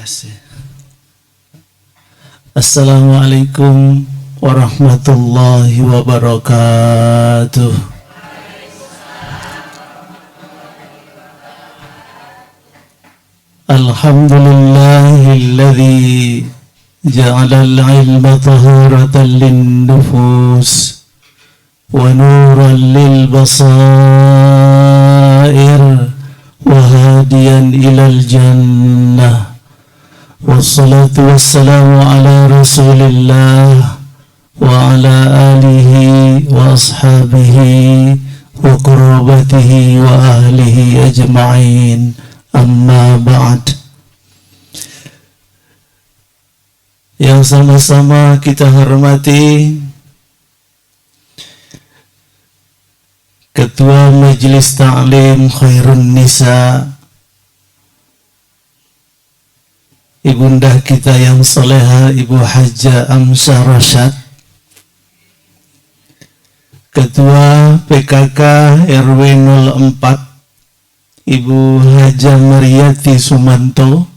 kasih. Assalamualaikum warahmatullahi wabarakatuh. Alhamdulillahilladzi ja'alal ilma tahuratan linnufus wa nuran lil basair wa hadiyan ilal jannah. Wassalatu wassalamu ala rasulillah wa ala alihi wa ashabihi wa qurabatihi wa ahlihi ajma'in. Amma ba'd. Yang sama-sama kita hormati Ketua Majelis Ta'lim Khairun Nisa, ibunda kita yang soleha, Ibu Hajjah Amsyah Rasyad, Ketua PKK RW 04 Ibu Hajjah Mariyati Sumanto,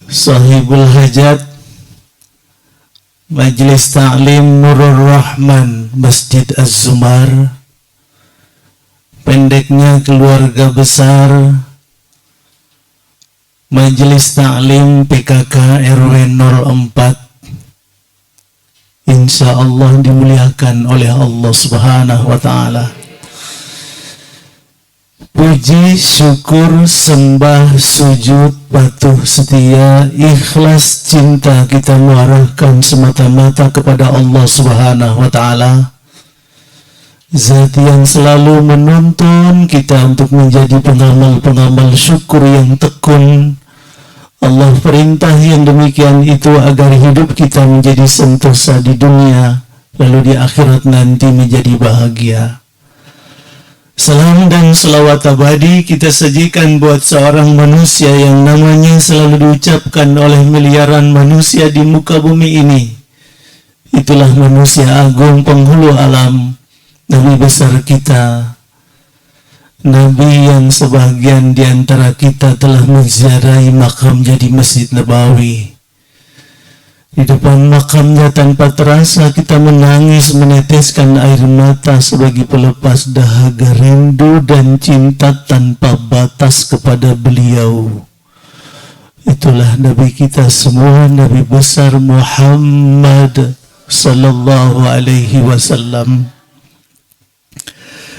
Sahibul Hajat Majelis Ta'lim Nurul Rahman Masjid Az-Zumar, pendeknya keluarga besar Majelis Ta'lim PKK RW 04, insya Allah dimuliakan oleh Allah Subhanahu wa Ta'ala. Puji, syukur, sembah, sujud, patuh, setia, ikhlas, cinta kita mengarahkan semata-mata kepada Allah Subhanahu wa Ta'ala, Zat yang selalu menuntun kita untuk menjadi pengamal-pengamal syukur yang tekun. Allah perintah yang demikian itu agar hidup kita menjadi sentosa di dunia, lalu di akhirat nanti menjadi bahagia. Salam dan selawat abadi kita sajikan buat seorang manusia yang namanya selalu diucapkan oleh miliaran manusia di muka bumi ini. Itulah manusia agung penghulu alam, Nabi besar kita, Nabi yang sebagian di antara kita telah menziarahi makamnya di Masjid Nabawi. Di depan makamnya tanpa terasa kita menangis, meneteskan air mata sebagai pelepas dahaga rindu dan cinta tanpa batas kepada beliau. Itulah Nabi kita semua, Nabi besar Muhammad sallallahu alaihi wasallam.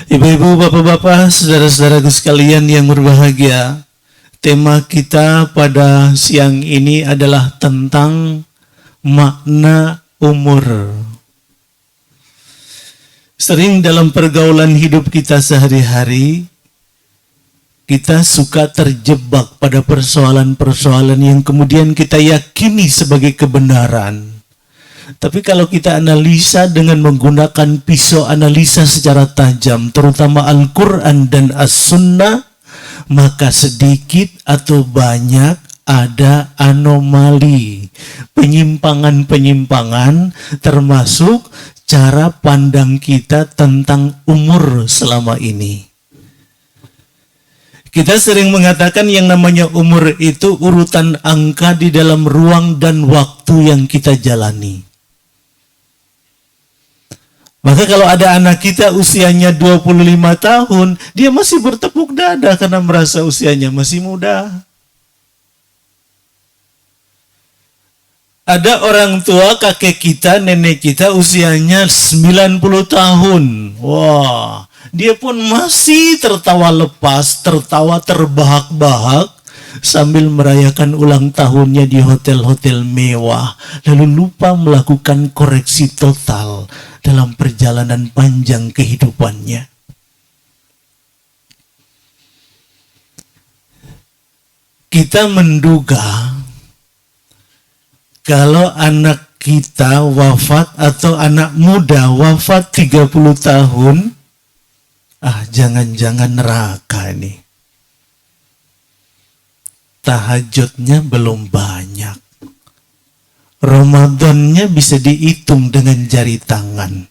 Ibu-ibu, bapak-bapak, saudara-saudaraku sekalian yang berbahagia, tema kita pada siang ini adalah tentang makna umur. Sering dalam pergaulan hidup kita sehari-hari, kita suka terjebak pada persoalan-persoalan yang kemudian kita yakini sebagai kebenaran. Tapi kalau kita analisa dengan menggunakan pisau analisa secara tajam, terutama Al-Quran dan As-Sunnah, maka sedikit atau banyak ada anomali, penyimpangan-penyimpangan, termasuk cara pandang kita tentang umur selama ini. Kita sering mengatakan yang namanya umur itu urutan angka di dalam ruang dan waktu yang kita jalani. Maka kalau ada anak kita usianya 25 tahun, dia masih bertepuk dada karena merasa usianya masih muda. Ada orang tua, kakek kita, nenek kita usianya 90 tahun. Wah, dia pun masih tertawa lepas, tertawa terbahak-bahak sambil merayakan ulang tahunnya di hotel-hotel mewah, lalu lupa melakukan koreksi total dalam perjalanan panjang kehidupannya. Kita menduga kalau anak kita wafat atau anak muda wafat 30 tahun, jangan-jangan neraka ini. Tahajudnya belum banyak. Ramadannya bisa dihitung dengan jari tangan.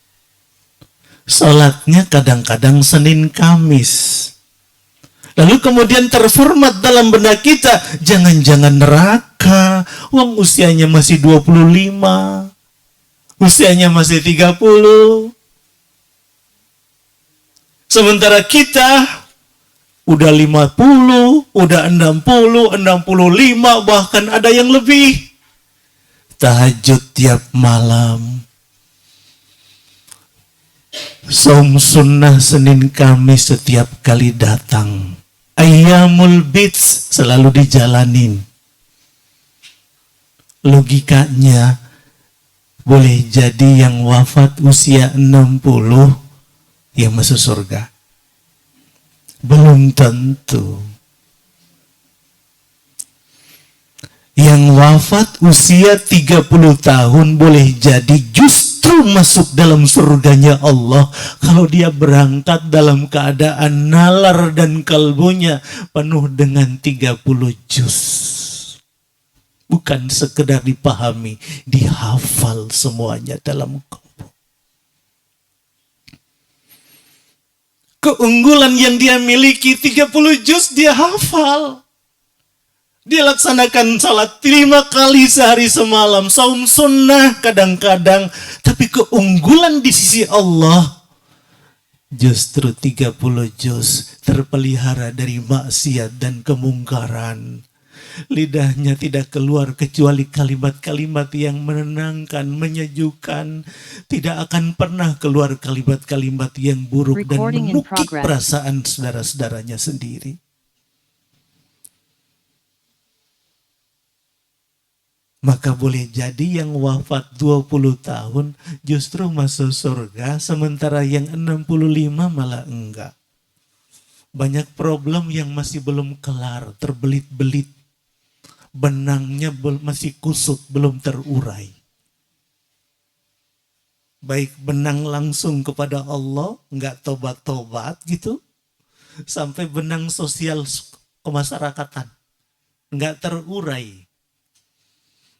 Salatnya kadang-kadang Senin Kamis. Lalu kemudian terformat dalam benak kita, jangan-jangan neraka, wong usianya masih 25, usianya masih 30. Sementara kita udah 50, udah 60, 65, bahkan ada yang lebih. Tahajud tiap malam. Saum sunnah Senin Kamis setiap kali datang. Ayyamul bits selalu dijalanin. Logikanya boleh jadi yang wafat usia 60 yang masuk surga. Belum tentu. Yang wafat usia 30 tahun boleh jadi justru masuk dalam surganya Allah kalau dia berangkat dalam keadaan nalar dan kalbunya penuh dengan 30 juz. Bukan sekedar dipahami, dihafal semuanya dalam kalbu. Keunggulan yang dia miliki 30 juz dia hafal. Dia laksanakan salat 5 kali sehari semalam, saum sunnah kadang-kadang, tapi keunggulan di sisi Allah justru 30 juz terpelihara dari maksiat dan kemungkaran. Lidahnya tidak keluar kecuali kalimat-kalimat yang menenangkan, menyejukkan. Tidak akan pernah keluar kalimat-kalimat yang buruk dan menukik perasaan saudara-saudaranya sendiri. Maka boleh jadi yang wafat 20 tahun justru masuk surga, sementara yang 65 malah enggak. Banyak problem yang masih belum kelar, terbelit-belit. Benangnya masih kusut, belum terurai. Baik benang langsung kepada Allah, enggak tobat-tobat gitu, sampai benang sosial kemasyarakatan, enggak terurai.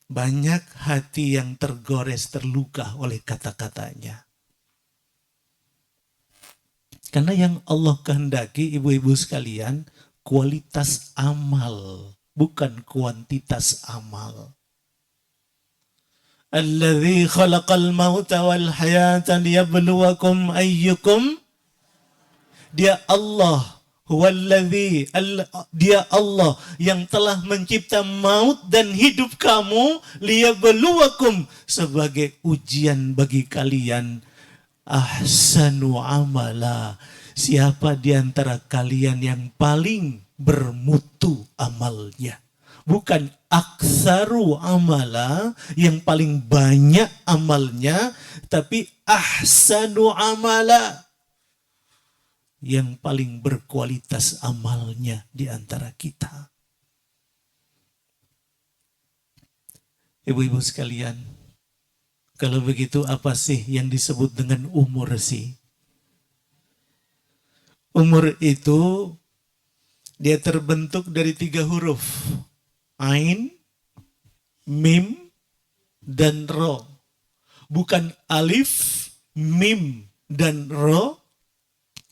Banyak hati yang tergores, terluka oleh kata-katanya. Karena yang Allah kehendaki, ibu-ibu sekalian, kualitas amal, bukan kuantitas amal. Alladzi khalaqal mauta wal hayata liyabluwakum ayyukum. Dia Allah. Huwallazi, dia Allah yang telah mencipta maut dan hidup kamu, liyabluwakum, sebagai ujian bagi kalian. Ahsanu amala, siapa di antara kalian yang paling bermutu amalnya. Bukan aksaru amala, yang paling banyak amalnya, tapi ahsanu amala, yang paling berkualitas amalnya di antara kita. Ibu-ibu sekalian, kalau begitu apa sih yang disebut dengan umur sih? Umur itu dia terbentuk dari 3 huruf. Ain, mim, dan ro. Bukan alif, mim, dan ro,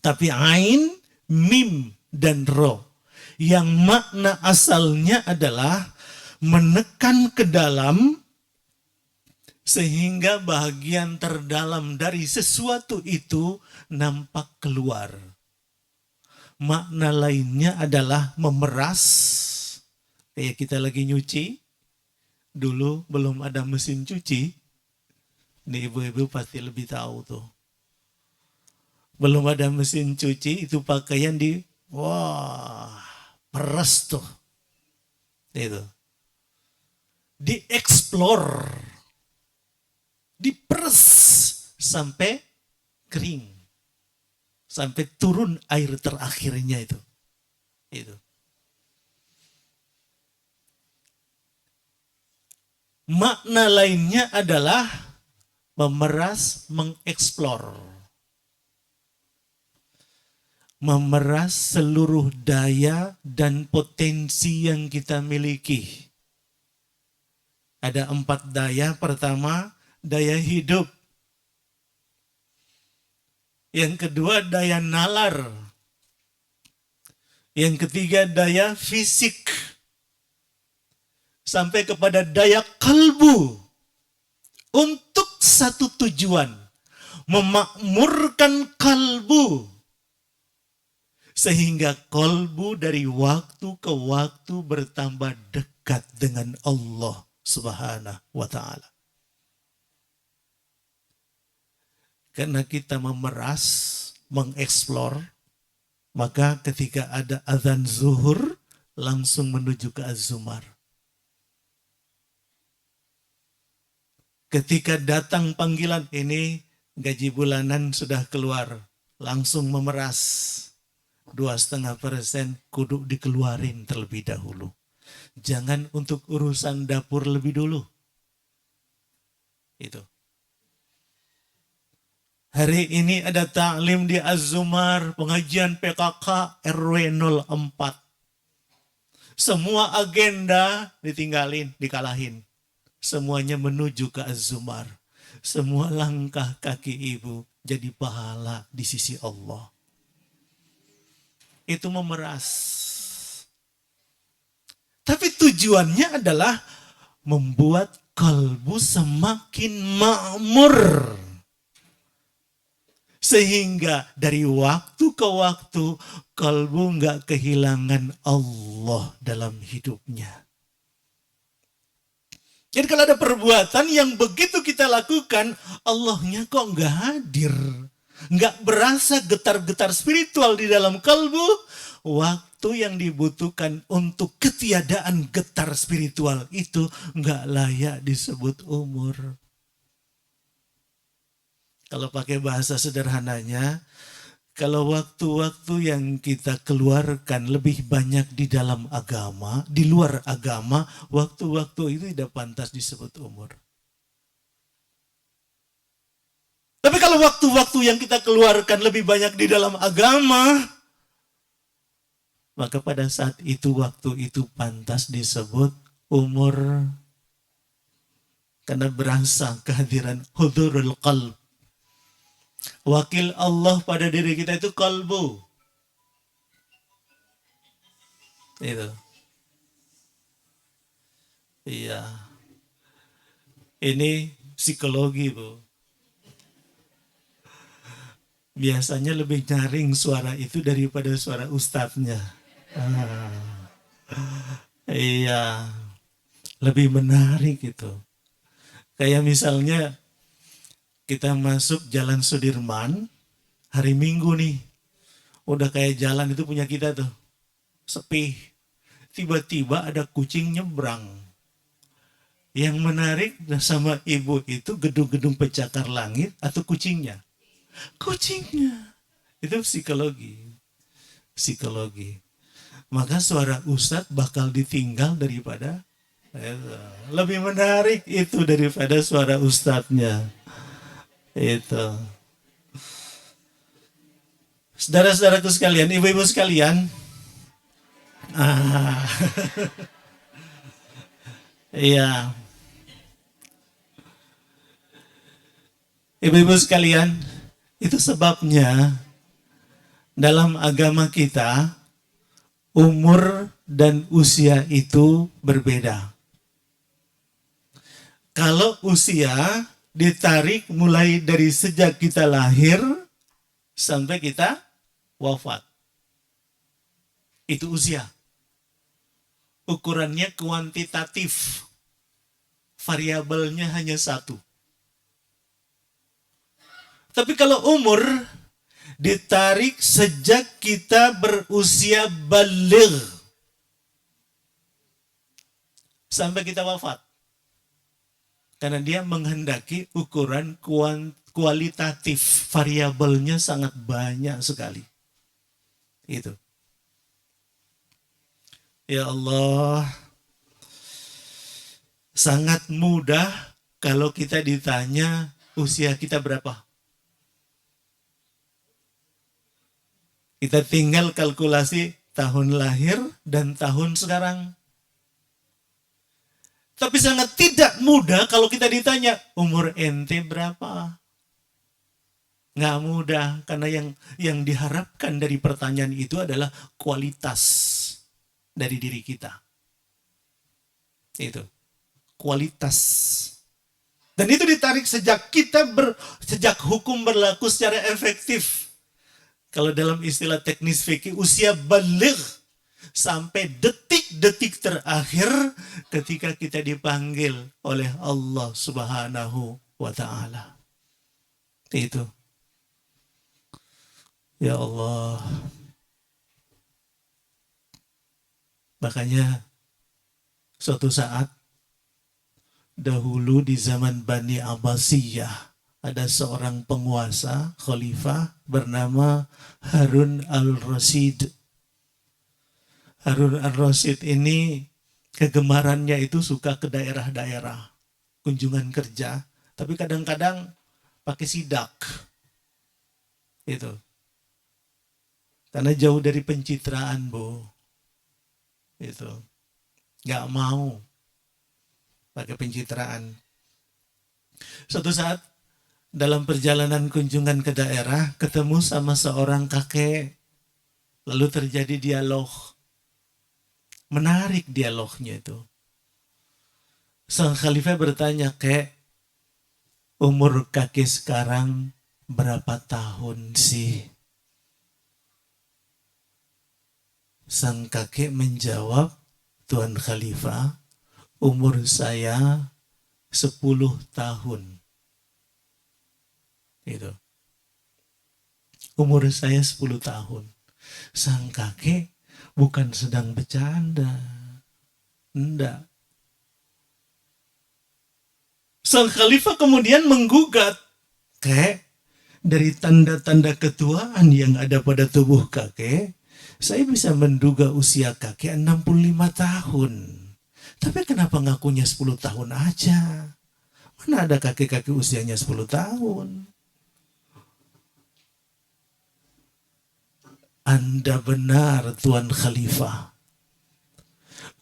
tapi ain, mim, dan ro. Yang makna asalnya adalah menekan ke dalam sehingga bagian terdalam dari sesuatu itu nampak keluar. Makna lainnya adalah memeras. Kayak kita lagi nyuci, dulu belum ada mesin cuci. Nih ibu-ibu pasti lebih tahu tuh. Belum ada mesin cuci, itu pakaian peres tuh. Itu. Dieksplor. Diperes sampai kering. Sampai turun air terakhirnya itu. Itu. Makna lainnya adalah memeras, mengeksplor. Memeras seluruh daya dan potensi yang kita miliki. Ada 4 daya. Pertama, daya hidup. Yang kedua, daya nalar. Yang ketiga daya fisik. Sampai kepada daya kalbu. Untuk satu tujuan. Memakmurkan kalbu. Sehingga kalbu dari waktu ke waktu bertambah dekat dengan Allah Subhanahu wa ta'ala. Karena kita memeras, mengeksplor, maka ketika ada azan zuhur, langsung menuju ke Az-Zumar. Ketika datang panggilan ini, gaji bulanan sudah keluar, langsung memeras. 2,5% kudu dikeluarin terlebih dahulu. Jangan untuk urusan dapur lebih dulu. Itu. Hari ini ada ta'lim di Az-Zumar, pengajian PKK RW 04. Semua agenda ditinggalin, dikalahin. Semuanya menuju ke Az-Zumar. Semua langkah kaki ibu jadi pahala di sisi Allah. Itu memeras. Tapi tujuannya adalah membuat kalbu semakin makmur. Sehingga dari waktu ke waktu kalbu nggak kehilangan Allah dalam hidupnya. Jadi kalau ada perbuatan yang begitu kita lakukan, Allahnya kok nggak hadir. Nggak berasa getar-getar spiritual di dalam kalbu. Waktu yang dibutuhkan untuk ketiadaan getar spiritual itu nggak layak disebut umur. Kalau pakai bahasa sederhananya, kalau waktu-waktu yang kita keluarkan lebih banyak di dalam agama, di luar agama, waktu-waktu itu tidak pantas disebut umur. Tapi kalau waktu-waktu yang kita keluarkan lebih banyak di dalam agama, maka pada saat itu waktu itu pantas disebut umur. Karena berasa kehadiran hudurul qalb. Wakil Allah pada diri kita itu kalbu. Itu. Iya. Ini psikologi, Bu. Biasanya lebih nyaring suara itu daripada suara ustadznya. Iya. Lebih menarik itu. Kayak misalnya kita masuk Jalan Sudirman, hari Minggu nih. Udah kayak jalan itu punya kita tuh. Sepi. Tiba-tiba ada kucing nyebrang. Yang menarik sama ibu itu gedung-gedung pencakar langit atau kucingnya? Kucingnya. Itu psikologi. Psikologi. Maka suara ustadz bakal ditinggal daripada lebih menarik itu daripada suara ustadznya. Itu. Saudara-saudaraku sekalian, ibu-ibu sekalian. Iya. Ibu-ibu sekalian, itu sebabnya dalam agama kita umur dan usia itu berbeda. Kalau usia ditarik mulai dari sejak kita lahir sampai kita wafat. Itu usia. Ukurannya kuantitatif. Variabelnya hanya satu. Tapi kalau umur ditarik sejak kita berusia baligh sampai kita wafat. Karena dia menghendaki ukuran kualitatif, variabelnya sangat banyak sekali. Itu. Ya Allah, sangat mudah kalau kita ditanya usia kita berapa. Kita tinggal kalkulasi tahun lahir dan tahun sekarang. Tapi sangat tidak mudah kalau kita ditanya umur ente berapa. Nggak mudah, karena yang diharapkan dari pertanyaan itu adalah kualitas dari diri kita. Itu, kualitas. Dan itu ditarik sejak sejak hukum berlaku secara efektif. Kalau dalam istilah teknis fikih, usia baligh sampai detik-detik terakhir ketika kita dipanggil oleh Allah Subhanahu wa Ta'ala. Itu. Ya Allah. Makanya suatu saat dahulu di zaman Bani Abbasiyah ada seorang penguasa khalifah bernama Harun al-Rasyid. Harun al-Rasyid ini kegemarannya itu suka ke daerah-daerah kunjungan kerja, tapi kadang-kadang pakai sidak. Itu. Karena jauh dari pencitraan, Bu. Itu. Nggak mau pakai pencitraan. Suatu saat dalam perjalanan kunjungan ke daerah ketemu sama seorang kakek, lalu terjadi dialog. Menarik dialognya itu. Sang khalifah bertanya, "Kek, umur kakek sekarang berapa tahun sih?" Sang kakek menjawab, "Tuan Khalifah, umur saya 10 tahun. Itu. Umur saya 10 tahun. Sang kakek bukan sedang bercanda. Enggak. Sang khalifah kemudian menggugat, "Kek, dari tanda-tanda ketuaan yang ada pada tubuh kakek, saya bisa menduga usia kakek 65 tahun. Tapi kenapa ngakunya 10 tahun aja? Mana ada kakek-kakek usianya 10 tahun? Anda benar, Tuan Khalifah.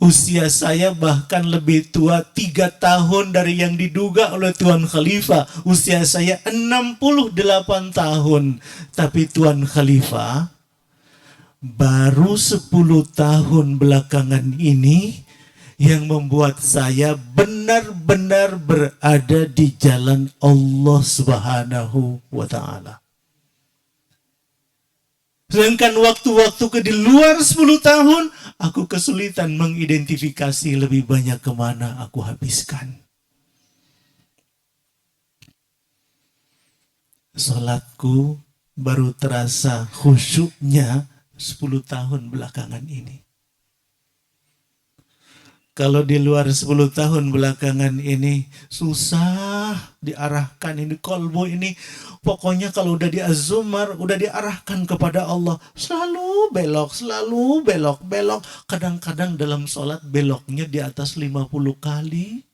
Usia saya bahkan lebih tua 3 tahun dari yang diduga oleh Tuan Khalifah. Usia saya 68 tahun. Tapi Tuan Khalifah, baru 10 tahun belakangan ini yang membuat saya benar-benar berada di jalan Allah Subhanahu wa Ta'ala. Sedangkan waktu-waktu di luar 10 tahun, aku kesulitan mengidentifikasi lebih banyak kemana aku habiskan. Salatku baru terasa khusyuknya 10 tahun belakangan ini. Kalau di luar 10 tahun belakangan ini susah diarahkan ini kolbu ini. Pokoknya kalau udah di azumar, udah diarahkan kepada Allah. Selalu belok, selalu belok, belok. Kadang-kadang dalam sholat beloknya di atas 50 kali.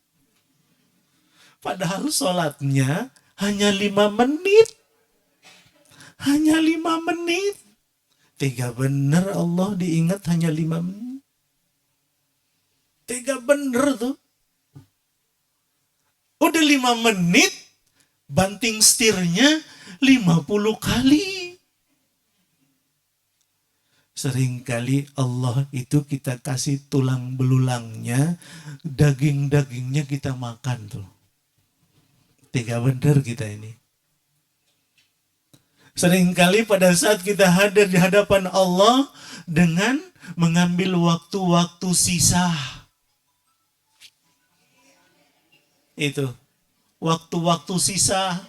Padahal sholatnya hanya 5 menit. Hanya 5 menit. Tega bener Allah diingat hanya 5 menit. Tega bener tuh. Udah 5 menit, banting setirnya 50 kali. Seringkali Allah itu kita kasih tulang belulangnya, daging-dagingnya kita makan tuh. Tega bener kita ini. Seringkali pada saat kita hadir di hadapan Allah dengan mengambil waktu-waktu sisa. Itu, waktu-waktu sisa.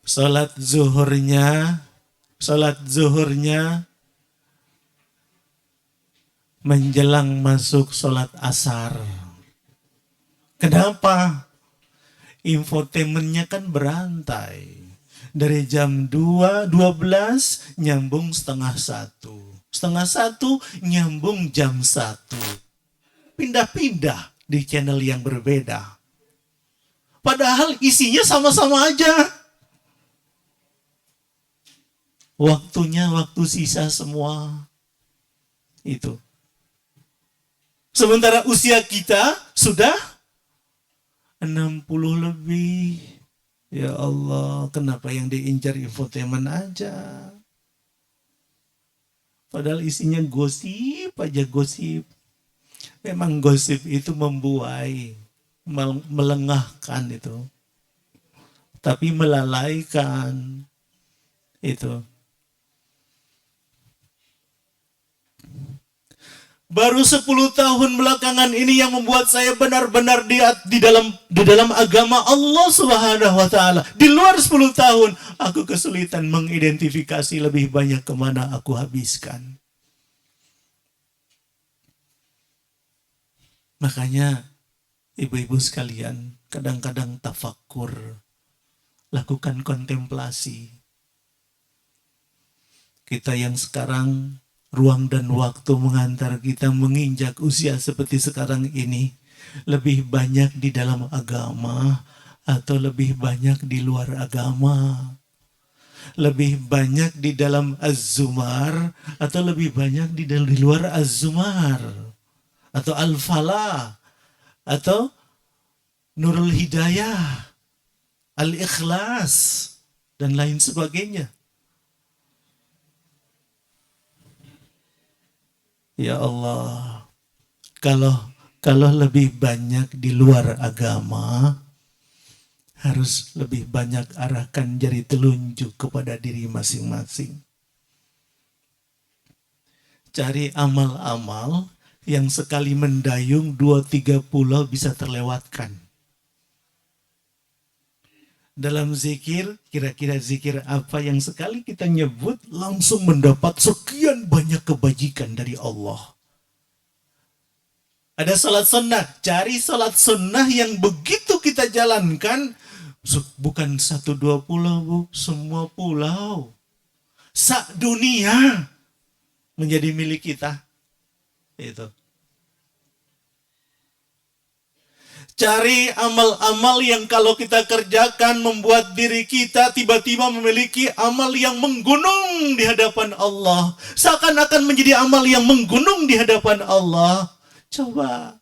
Salat zuhurnya menjelang masuk salat asar. Kenapa? Infotainmentnya kan berantai. Dari jam 12 nyambung setengah 1. Setengah 1 nyambung jam 1. Pindah-pindah di channel yang berbeda. Padahal isinya sama-sama aja. Waktunya waktu sisa semua. Itu. Sementara usia kita sudah 60 lebih. Ya Allah, kenapa yang diincar infotainment aja? Padahal isinya gosip aja, gosip. Memang gosip itu membuai, melengahkan itu. Tapi melalaikan itu. Baru 10 tahun belakangan ini yang membuat saya benar-benar di dalam agama Allah Subhanahu wa taala. Di luar 10 tahun aku kesulitan mengidentifikasi lebih banyak kemana aku habiskan. Makanya ibu-ibu sekalian, kadang-kadang tafakur, lakukan kontemplasi. Kita yang sekarang ruang dan waktu mengantar kita menginjak usia seperti sekarang ini, lebih banyak di dalam agama atau lebih banyak di luar agama? Lebih banyak di dalam Az-Zumar atau lebih banyak di luar Az-Zumar? Atau Al-Falah? Atau Nurul Hidayah? Al-Ikhlas? Dan lain sebagainya. Ya Allah, kalau lebih banyak di luar agama, harus lebih banyak arahkan jari telunjuk kepada diri masing-masing. Cari amal-amal yang sekali mendayung 2-3 pulau bisa terlewatkan. Dalam zikir, kira-kira zikir apa yang sekali kita nyebut langsung mendapat sekian banyak kebajikan dari Allah. Ada salat sunnah, cari salat sunnah yang begitu kita jalankan, bukan 1-2 pulau, Bu, semua pulau. Dunia menjadi milik kita. Itu. Cari amal-amal yang kalau kita kerjakan membuat diri kita tiba-tiba memiliki amal yang menggunung di hadapan Allah. Seakan-akan menjadi amal yang menggunung di hadapan Allah. Coba.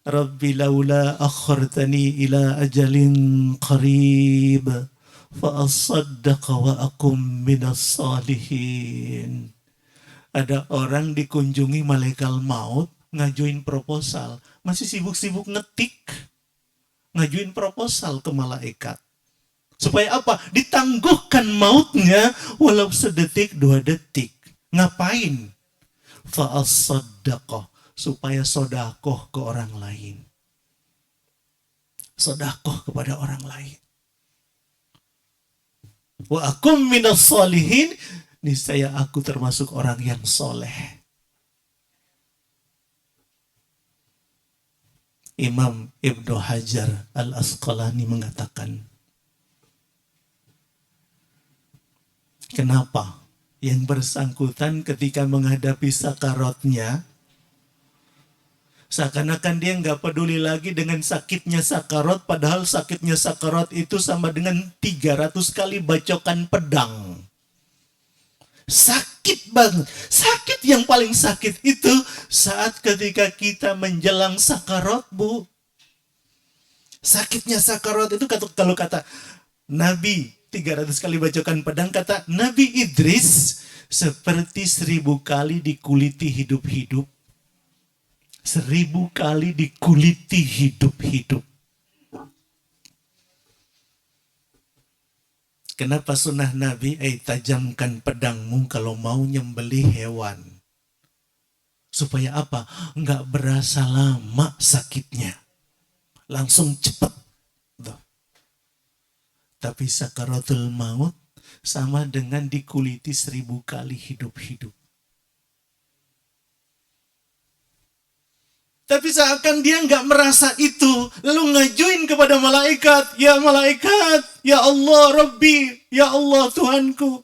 Rabbi laula akhartani ila ajalin qarib fa asaddaqa wa akum minas salihin. Ada orang dikunjungi malaikat maut, ngajuin proposal. Masih sibuk-sibuk ngetik. Ngajuin proposal ke malaikat. Supaya apa? Ditangguhkan mautnya walau sedetik, 2 detik. Ngapain? Fa'as-saddaqah. Supaya sodakoh ke orang lain. Sodakoh kepada orang lain. Wa akum minas salihin. Niscaya aku termasuk orang yang soleh. Imam Ibnu Hajar Al-Asqalani mengatakan, kenapa yang bersangkutan ketika menghadapi sakaratnya, seakan-akan dia nggak peduli lagi dengan sakitnya sakarat, padahal sakitnya sakarat itu sama dengan 300 kali bacokan pedang. Sakit banget. Sakit yang paling sakit itu saat ketika kita menjelang sakarat, Bu. Sakitnya sakarat itu kalau kata Nabi 300 kali bacokan pedang, kata Nabi Idris seperti 1000 kali dikuliti hidup-hidup. 1000 kali dikuliti hidup-hidup. Kenapa sunnah Nabi? Tajamkan pedangmu kalau mau nyembelih hewan. Supaya apa? Enggak berasa lama sakitnya. Langsung cepat. Tapi sakaratul maut sama dengan dikuliti 1000 kali hidup-hidup. Tapi seakan dia nggak merasa itu, lalu ngajuin kepada malaikat, ya malaikat, ya Allah Rabbi, ya Allah Tuhanku,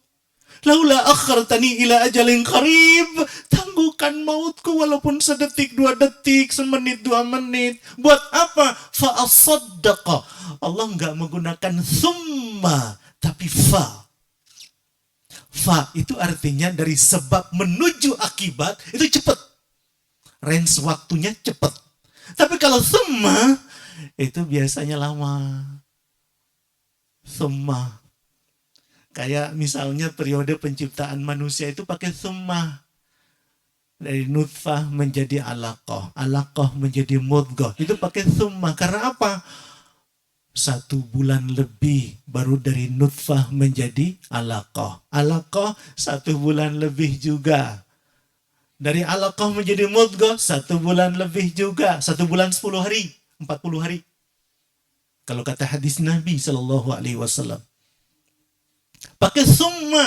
laula akhartani ila ajalin qarib, tangguhkan mautku walaupun sedetik, 2 detik, semenit, 2 menit. Buat apa? Fa'asaddaqa. Allah nggak menggunakan thumma, tapi fa. Fa itu artinya dari sebab menuju akibat itu cepat. Range waktunya cepat. Tapi kalau summa itu biasanya lama. Summa. Kayak misalnya periode penciptaan manusia itu pakai summa. Dari nutfah menjadi alaqah. Alaqah menjadi mudghah. Itu pakai summa. Karena apa? 1 bulan lebih baru dari nutfah menjadi alaqah. Alaqah 1 bulan lebih juga. Dari alaqah menjadi mudghah 1 bulan lebih juga. 1 bulan 10 hari, 40 hari. Kalau kata hadis Nabi SAW. Pakai summa.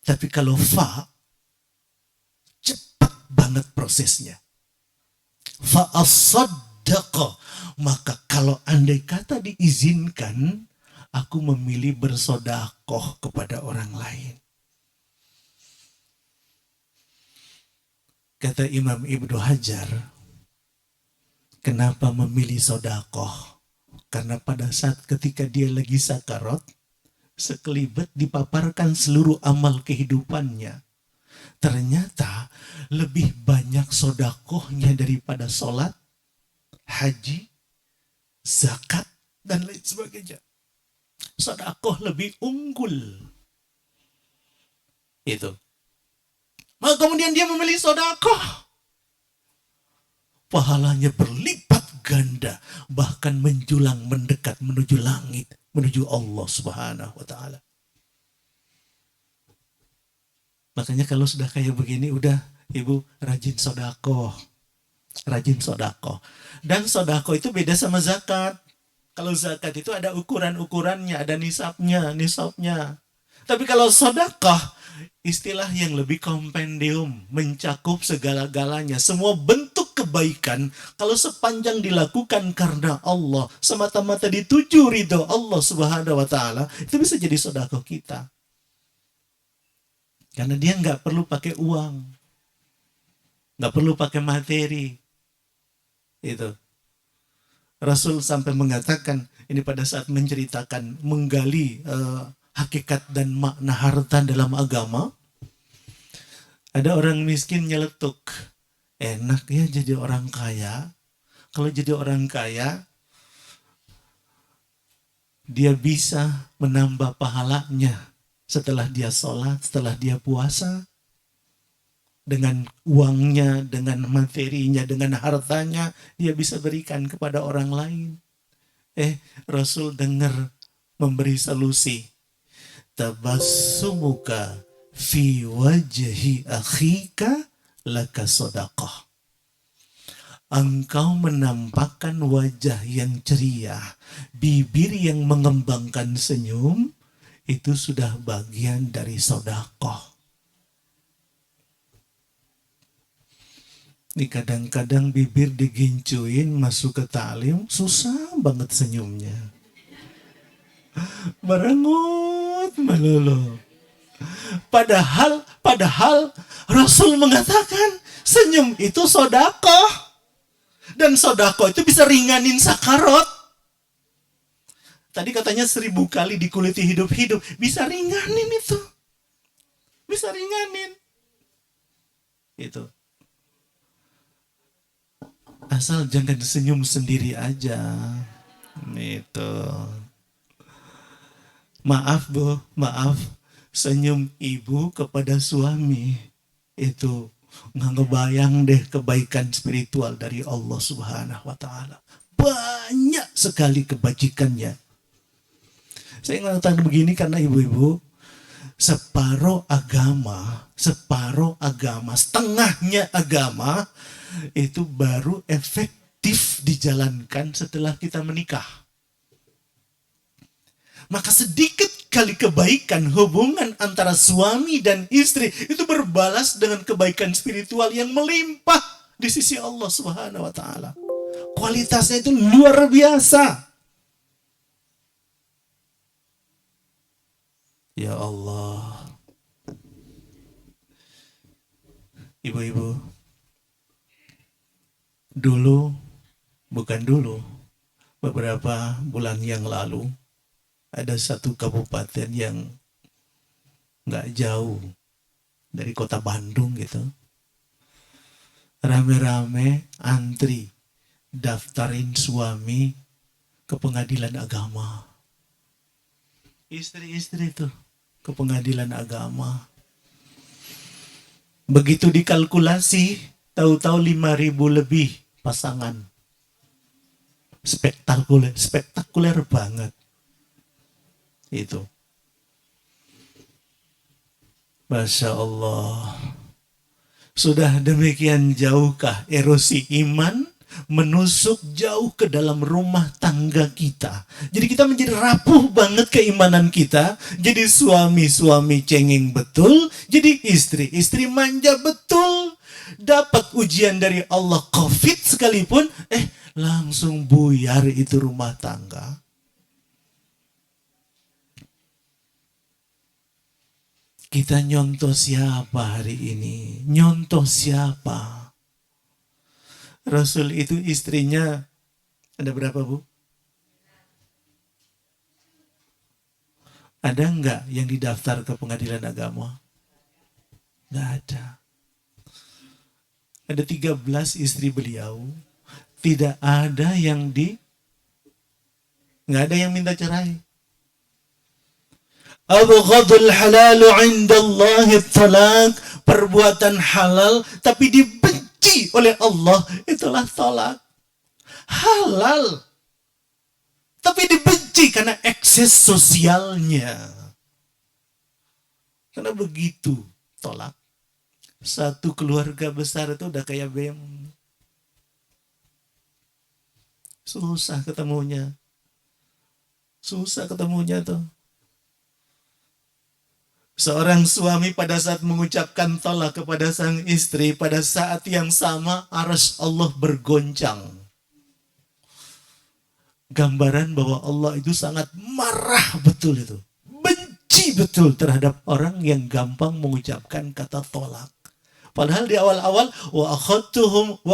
Tapi kalau fa, cepat banget prosesnya. Fa as-saddaqa. Maka kalau andai kata diizinkan, aku memilih bersodakoh kepada orang lain. Kata Imam Ibnu Hajar, kenapa memilih sodakoh? Karena pada saat ketika dia lagi sakarat, sekelibat dipaparkan seluruh amal kehidupannya. Ternyata lebih banyak sodakohnya daripada sholat, haji, zakat, dan lain sebagainya. Sodakoh lebih unggul. Itu. Maka kemudian dia memilih sodakoh. Pahalanya berlipat ganda. Bahkan menjulang mendekat menuju langit. Menuju Allah Subhanahu wa ta'ala. Makanya kalau sudah kayak begini, udah ibu rajin sodakoh. Rajin sodakoh. Dan sodakoh itu beda sama zakat. Kalau zakat itu ada ukuran-ukurannya, ada nisabnya. Tapi kalau sodakoh, istilah yang lebih kompendium, mencakup segala-galanya. Semua bentuk kebaikan, kalau sepanjang dilakukan karena Allah, semata-mata dituju ridho Allah Subhanahu wa ta'ala, itu bisa jadi sodakoh kita. Karena dia nggak perlu pakai uang, nggak perlu pakai materi. Itu. Rasul sampai mengatakan, ini pada saat menceritakan, menggali hakikat dan makna harta dalam agama. Ada orang miskin nyeletuk, enak ya jadi orang kaya. Kalau jadi orang kaya, dia bisa menambah pahalanya setelah dia sholat, setelah dia puasa. Dengan uangnya, dengan materinya, dengan hartanya, dia bisa berikan kepada orang lain. Rasul dengar memberi solusi. Tabassumuka fi wajhi akhika laka sadaqah. Engkau menampakkan wajah yang ceria, bibir yang mengembangkan senyum, itu sudah bagian dari sedekah. Ini kadang-kadang bibir digincuin masuk ke talim, susah banget senyumnya. Merengut melulu. Padahal Rasul mengatakan senyum itu sedekah. Dan sedekah itu bisa ringanin sakarat. Tadi katanya 1000 kali dikuliti hidup-hidup. Bisa ringanin itu. Bisa ringanin. Itu. Asal jangan senyum sendiri aja. Itu. Maaf Bu, maaf. Senyum ibu kepada suami. Itu nggak ngebayang deh kebaikan spiritual dari Allah Subhanahu wa ta'ala. Banyak sekali kebajikannya. Saya mengatakan begini karena ibu-ibu, separuh agama, setengahnya agama, itu baru efektif dijalankan setelah kita menikah. Maka sedikit kali kebaikan hubungan antara suami dan istri itu berbalas dengan kebaikan spiritual yang melimpah di sisi Allah Subhanahu wa ta'ala. Kualitasnya itu luar biasa. Ya Allah. Ibu-ibu, beberapa bulan yang lalu, ada satu kabupaten yang nggak jauh dari kota Bandung gitu. Rame-rame antri daftarin suami ke pengadilan agama. Istri-istri tuh ke pengadilan agama. Begitu dikalkulasi, tahu-tahu 5.000 lebih pasangan. Spektakuler banget. Itu. Masya Allah. Sudah demikian jauhkah erosi iman menusuk jauh ke dalam rumah tangga kita. Jadi kita menjadi rapuh banget keimanan kita. Jadi suami cengeng betul. Jadi istri manja betul. Dapat ujian dari Allah COVID sekalipun, langsung buyar itu rumah tangga. Kita nyontoh siapa hari ini? Nyontoh siapa? Rasul itu istrinya ada berapa, Bu? Ada enggak yang didaftar ke pengadilan agama? Enggak ada. Ada 13 istri beliau. Tidak ada yang enggak ada yang minta cerai. Abghadul halalu indallahi talaq. Perbuatan halal tapi dibenci oleh Allah, itulah talak. Halal tapi dibenci karena ekses sosialnya. Karena begitu tolak. Satu keluarga besar itu udah kayak BEM. Susah ketemunya tuh. Seorang suami pada saat mengucapkan tolak kepada sang istri, pada saat yang sama arsy Allah bergoncang. Gambaran bahwa Allah itu sangat marah betul itu. Benci betul terhadap orang yang gampang mengucapkan kata tolak. Padahal di awal-awal wa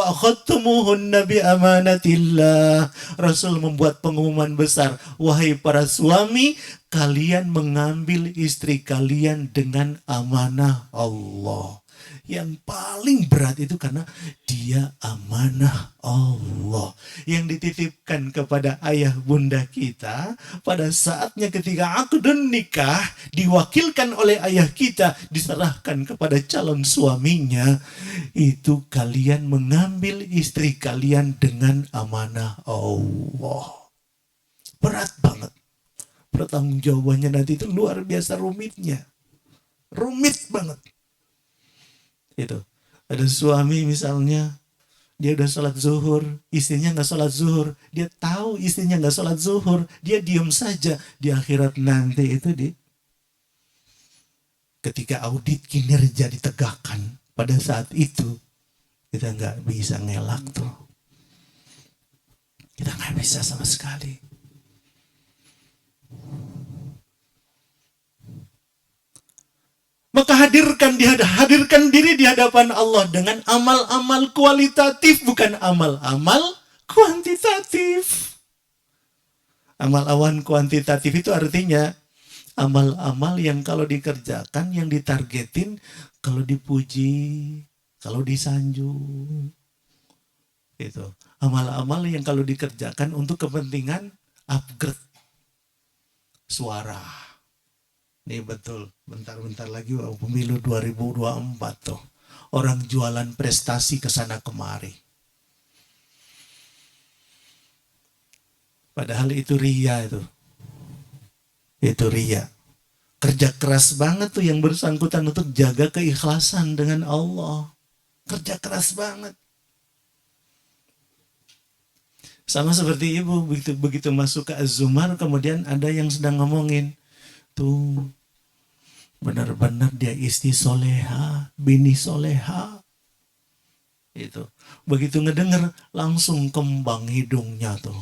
akhadtumuhunna bi amanatillah. Rasul membuat pengumuman besar, wahai para suami, kalian mengambil istri kalian dengan amanah Allah. Yang paling berat itu karena dia amanah Allah yang dititipkan kepada ayah bunda kita pada saatnya ketika akdun nikah, diwakilkan oleh ayah kita, diserahkan kepada calon suaminya. Itu kalian mengambil istri kalian dengan amanah Allah. Berat banget. Pertanggungjawabannya nanti itu luar biasa rumitnya. Rumit banget. Itu ada suami misalnya, dia udah sholat zuhur, istrinya nggak sholat zuhur, dia tahu istrinya nggak sholat zuhur, dia diem saja. Di akhirat nanti itu ketika audit kinerja ditegakkan, pada saat itu kita nggak bisa ngelak tuh, kita nggak bisa sama sekali. Maka hadirkan diri di hadapan Allah dengan amal-amal kualitatif, bukan amal-amal kuantitatif. Amal-amal kuantitatif itu artinya amal-amal yang kalau dikerjakan, yang ditargetin, kalau dipuji, kalau disanjung. Itu amal-amal yang kalau dikerjakan untuk kepentingan upgrade suara. Ini betul, bentar-bentar lagi pemilu 2024 tuh. Orang jualan prestasi ke sana kemari. Padahal itu ria itu. Itu ria. Kerja keras banget tuh yang bersangkutan untuk jaga keikhlasan dengan Allah. Kerja keras banget. Sama seperti ibu, begitu masuk ke Az-Zumar, kemudian ada yang sedang ngomongin, tuh benar-benar dia istri soleha, bini soleha. Itu begitu ngedenger langsung kembang hidungnya tuh.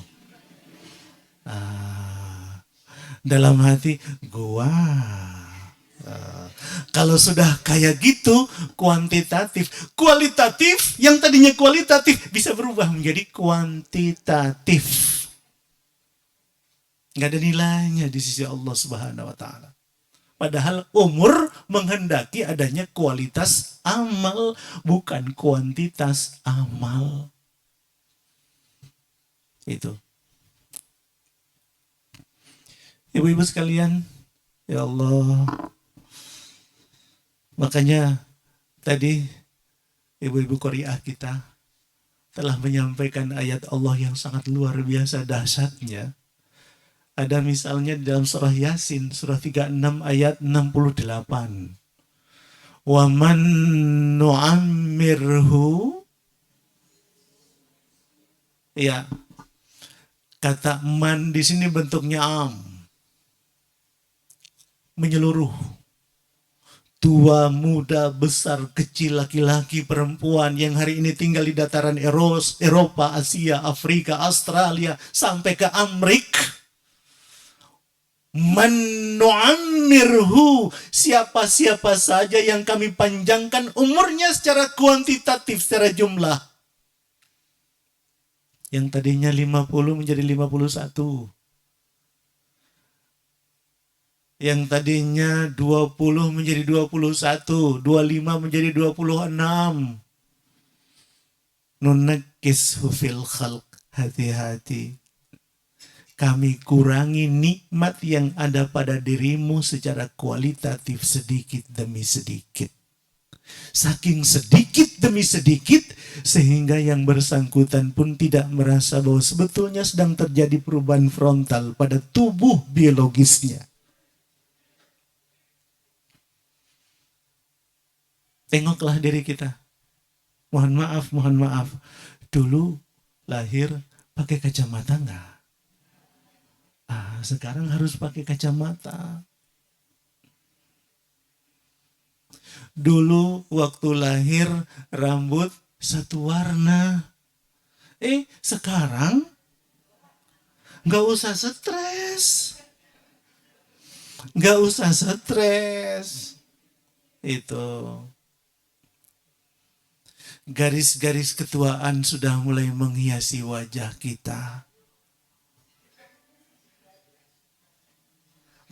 Dalam hati gua, kalau sudah kayak gitu kuantitatif, kualitatif yang tadinya kualitatif bisa berubah menjadi kuantitatif. Nggak ada nilainya di sisi Allah Subhanahu wa Ta'ala. Padahal umur menghendaki adanya kualitas amal, bukan kuantitas amal. Itu. Ibu-ibu sekalian, ya Allah. Makanya tadi ibu-ibu Qori'ah kita telah menyampaikan ayat Allah yang sangat luar biasa dahsyatnya. Ada misalnya di dalam surah Yasin, surah 36 ayat 68. Wa man nu'ammirhu. Ya, kata man di sini bentuknya menyeluruh. Tua, muda, besar, kecil, laki-laki, perempuan yang hari ini tinggal di dataran Eropa, Asia, Afrika, Australia, sampai ke Amerika. Man nu'ammirhu, siapa-siapa saja yang kami panjangkan umurnya secara kuantitatif, secara jumlah. Yang tadinya 50 menjadi 51. Yang tadinya 20 menjadi 21, 25 menjadi 26. Nunakishu fil khalq, hati-hati. Kami kurangi nikmat yang ada pada dirimu secara kualitatif sedikit demi sedikit. Saking sedikit demi sedikit, sehingga yang bersangkutan pun tidak merasa bahwa sebetulnya sedang terjadi perubahan frontal pada tubuh biologisnya. Tengoklah diri kita. Mohon maaf. Dulu lahir pakai kacamata enggak? Sekarang harus pakai kacamata. Dulu waktu lahir rambut satu warna. Sekarang enggak usah stres. Itu. Garis-garis ketuaan sudah mulai menghiasi wajah kita.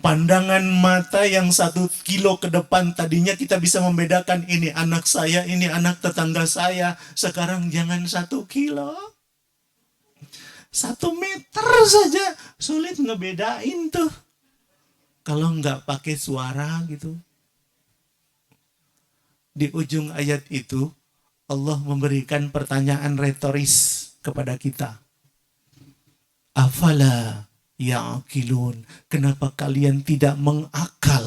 Pandangan mata yang 1 kilo ke depan tadinya kita bisa membedakan ini anak saya, ini anak tetangga saya. Sekarang jangan 1 kilo. 1 meter saja sulit ngebedain tuh. Kalau nggak pakai suara gitu. Di ujung ayat itu Allah memberikan pertanyaan retoris kepada kita. Afala ya'qilun, kenapa kalian tidak mengakal?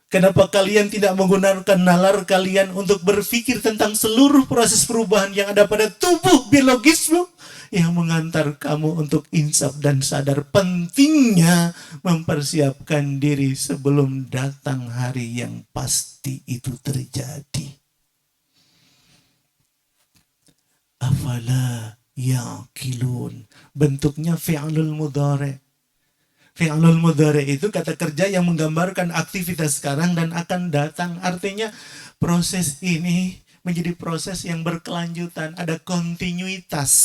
Kenapa kalian tidak menggunakan nalar kalian untuk berpikir tentang seluruh proses perubahan yang ada pada tubuh biologismu yang mengantar kamu untuk insaf dan sadar pentingnya mempersiapkan diri sebelum datang hari yang pasti itu terjadi. Afala ya'qilun. Bentuknya fi'lul mudhari'. Fi'lul mudhari' itu kata kerja yang menggambarkan aktivitas sekarang dan akan datang. Artinya proses ini menjadi proses yang berkelanjutan. Ada kontinuitas.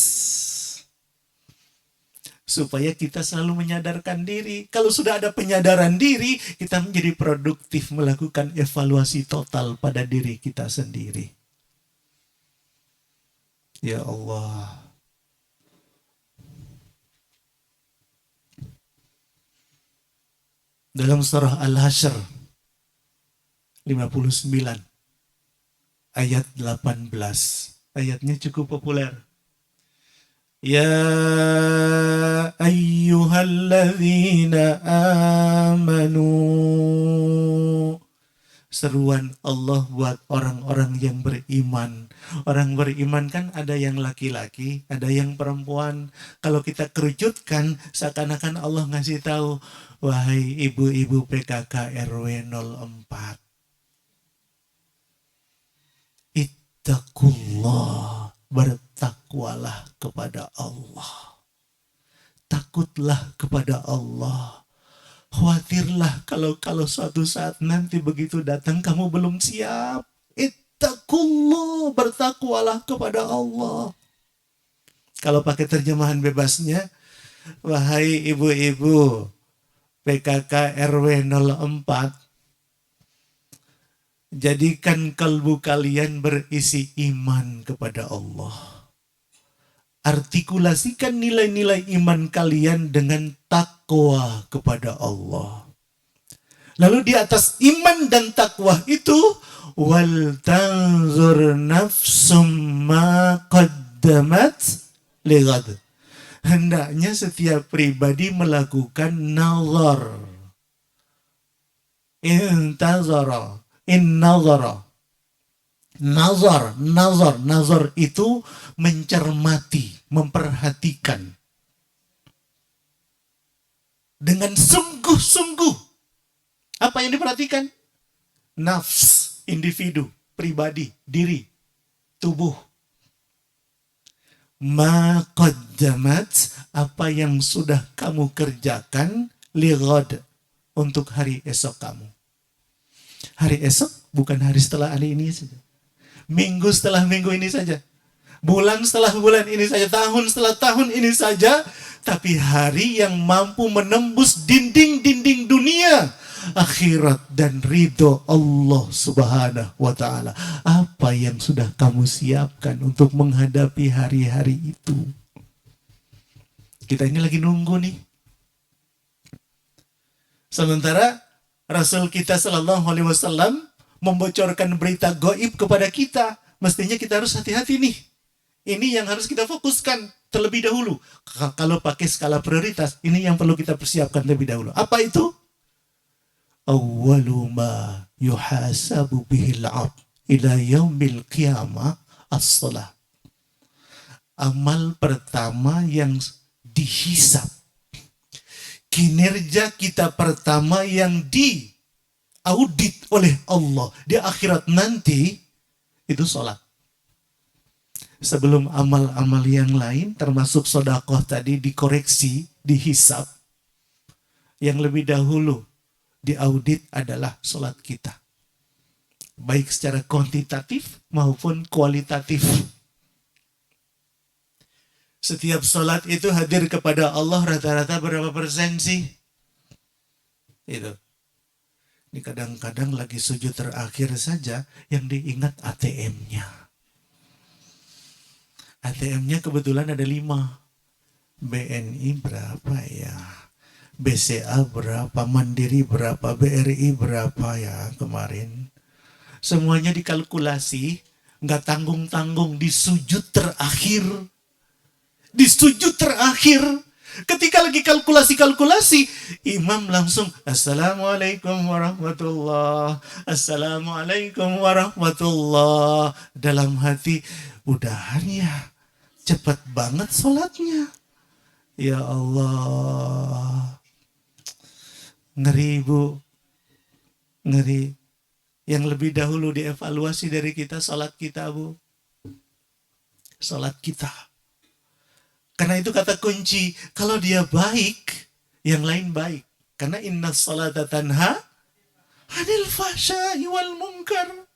Supaya kita selalu menyadarkan diri. Kalau sudah ada penyadaran diri, kita menjadi produktif melakukan evaluasi total pada diri kita sendiri. Ya Allah. Dalam surah Al-Hasyr 59 ayat 18. Ayatnya cukup populer. Ya ayyuhalladzina amanu. Seruan Allah buat orang-orang yang beriman. Orang beriman kan ada yang laki-laki, ada yang perempuan. Kalau kita kerucutkan, seakan-akan Allah ngasih tahu, wahai ibu-ibu PKK RW 04. Ittaqullah, bertakwalah kepada Allah. Takutlah kepada Allah. Khawatirlah kalau suatu saat nanti begitu datang kamu belum siap. Ittaqullah, bertakwalah kepada Allah. Kalau pakai terjemahan bebasnya, wahai ibu-ibu PKK RW 04, jadikan kalbu kalian berisi iman kepada Allah. Artikulasikan nilai-nilai iman kalian dengan takwa kepada Allah. Lalu di atas iman dan takwa itu, wal tanzur nafsum ma qaddamat lighad. Hendaknya setiap pribadi melakukan nazar. Intazara, innazara. Nazar itu mencermati, memperhatikan dengan sungguh-sungguh. Apa yang diperhatikan? Nafs, individu, pribadi, diri, tubuh. Ma qaddamat, apa yang sudah kamu kerjakan, lighad, untuk hari esok kamu. Hari esok bukan hari setelah hari ini saja. Minggu setelah minggu ini saja. Bulan setelah bulan ini saja. Tahun setelah tahun ini saja. Tapi hari yang mampu menembus dinding-dinding dunia, akhirat dan ridho Allah Subhanahu wa ta'ala. Apa yang sudah kamu siapkan untuk menghadapi hari-hari itu? Kita ini lagi nunggu nih. Sementara Rasul kita Sallallahu Alaihi Wasallam membocorkan berita gaib kepada kita. Mestinya kita harus hati-hati nih. Ini yang harus kita fokuskan terlebih dahulu. Kalau pakai skala prioritas, ini yang perlu kita persiapkan terlebih dahulu. Apa itu? Awwalu ma yuhasabu bihil 'abd ila yaumil qiyamah as-shalah. Amal pertama yang dihisab, kinerja kita pertama yang diaudit oleh Allah di akhirat nanti, itu sholat. Sebelum amal-amal yang lain termasuk sedekah tadi dikoreksi, dihisab, yang lebih dahulu diaudit adalah sholat kita, baik secara kuantitatif maupun kualitatif. Setiap sholat itu hadir kepada Allah rata-rata berapa persen sih? Itu. Ini kadang-kadang lagi sujud terakhir saja yang diingat ATM-nya. ATM-nya kebetulan ada 5. BNI berapa ya? BCA berapa? Mandiri berapa? BRI berapa ya kemarin? Semuanya dikalkulasi, nggak tanggung-tanggung, di sujud terakhir. Di sujud terakhir. Ketika lagi kalkulasi, imam langsung Assalamualaikum warahmatullah, Assalamualaikum warahmatullah. Dalam hati, udahan ya, cepat banget sholatnya. Ya Allah, ngeri bu, ngeri. Yang lebih dahulu dievaluasi dari kita sholat kita bu, sholat kita. Karena itu kata kunci, kalau dia baik, yang lain baik. Karena inna sholata tanha anil fahsya'i wal munkar.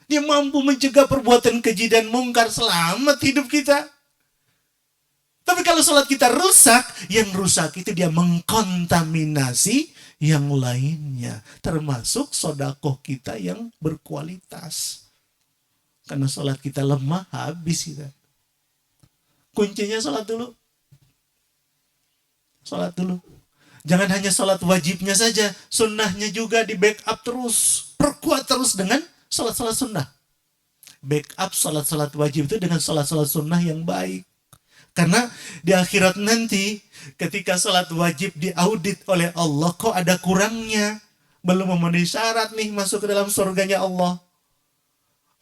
Dia mampu mencegah perbuatan keji dan mungkar, selamat hidup kita. Tapi kalau sholat kita rusak, yang rusak itu dia mengkontaminasi yang lainnya. Termasuk sedekah kita yang berkualitas. Karena sholat kita lemah, habis kita. Kuncinya sholat dulu. Sholat dulu. Jangan hanya sholat wajibnya saja, sunnahnya juga di backup terus. Perkuat terus dengan sholat-sholat sunnah. Backup sholat-sholat wajib itu dengan sholat-sholat sunnah yang baik. Karena di akhirat nanti, ketika sholat wajib diaudit oleh Allah, kok ada kurangnya. Belum memenuhi syarat nih masuk ke dalam surganya Allah.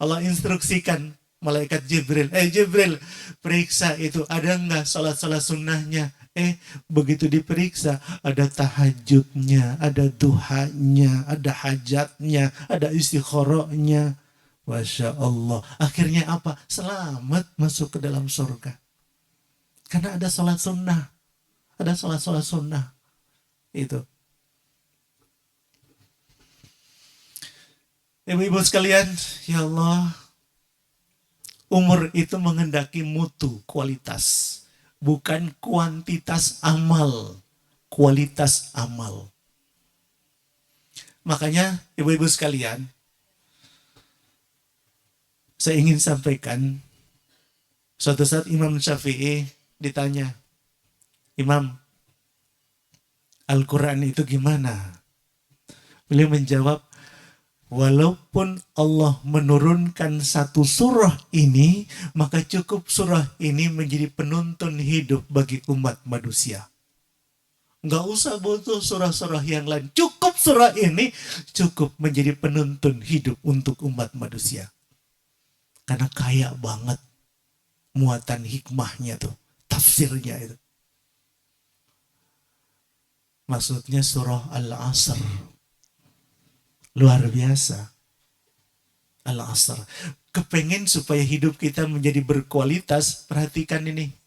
Allah instruksikan malaikat Jibril, Jibril, periksa itu, ada enggak sholat-sholat sunnahnya? Begitu diperiksa, ada tahajudnya, ada duhanya, ada hajatnya, ada istikharahnya. Masya Allah. Akhirnya apa? Selamat masuk ke dalam surga. Karena ada sholat sunnah. Ada sholat-sholat sunnah. Itu. Ibu-ibu sekalian, ya Allah, umur itu menghendaki mutu, kualitas, bukan kuantitas amal. kualitas amal. Makanya ibu-ibu sekalian, saya ingin sampaikan, suatu saat Imam Syafi'i ditanya, Imam, Al-Quran itu gimana? Beliau menjawab, walaupun Allah menurunkan satu surah ini, maka cukup surah ini menjadi penuntun hidup bagi umat manusia. Nggak usah butuh surah-surah yang lain. Cukup surah ini, cukup menjadi penuntun hidup untuk umat manusia. Karena kaya banget muatan hikmahnya tuh, tafsirnya itu. Maksudnya surah Al-Asr. Luar biasa. Al-Asr. Kepengen supaya hidup kita menjadi berkualitas, perhatikan ini.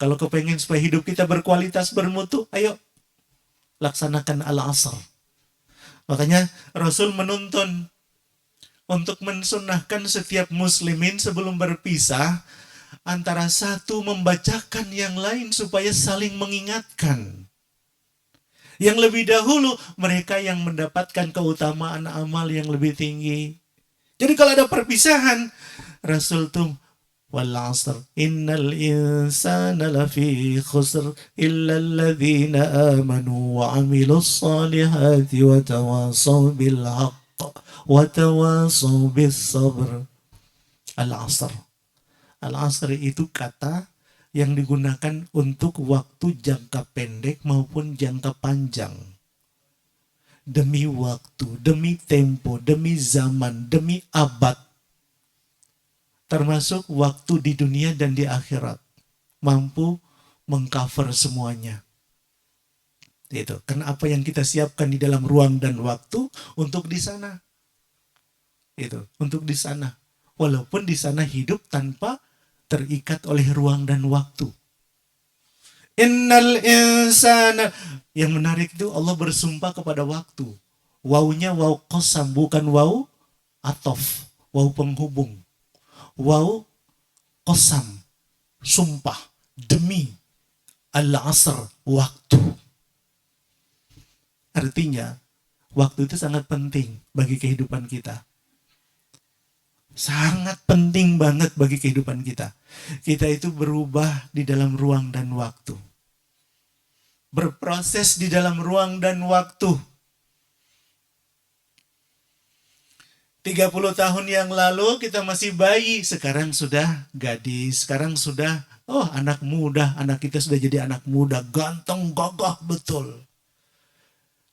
Kalau kepengen supaya hidup kita berkualitas, bermutu, ayo laksanakan Al-Asr. Makanya Rasul menuntun untuk mensunnahkan setiap muslimin sebelum berpisah, antara satu membacakan yang lain supaya saling mengingatkan. Yang lebih dahulu, mereka yang mendapatkan keutamaan amal yang lebih tinggi. Jadi kalau ada perpisahan, Rasul tuh, wal asr, innal insana lafi khusr, illa alladhina amanu wa amilus salihati wa tawasaw bil haqq wa tawasaw bis sabr. Al-asr. Al-asr itu kata yang digunakan untuk waktu jangka pendek maupun jangka panjang. Demi waktu, demi tempo, demi zaman, demi abad. Termasuk waktu di dunia dan di akhirat. Mampu mengcover semuanya. Itu. Karena apa yang kita siapkan di dalam ruang dan waktu untuk di sana. Itu. Untuk di sana. Walaupun di sana hidup tanpa terikat oleh ruang dan waktu. Innal insana. Yang menarik itu Allah bersumpah kepada waktu. Wawunya waw qasam, bukan waw atof. Waw penghubung. Waw qasam, sumpah, demi al-asr, waktu. Artinya, waktu itu sangat penting bagi kehidupan kita. Sangat penting banget bagi kehidupan kita. Kita itu berubah di dalam ruang dan waktu. Berproses di dalam ruang dan waktu. 30 tahun yang lalu kita masih bayi, sekarang sudah gadis, sekarang sudah anak muda, anak kita sudah jadi anak muda, ganteng, gagah betul.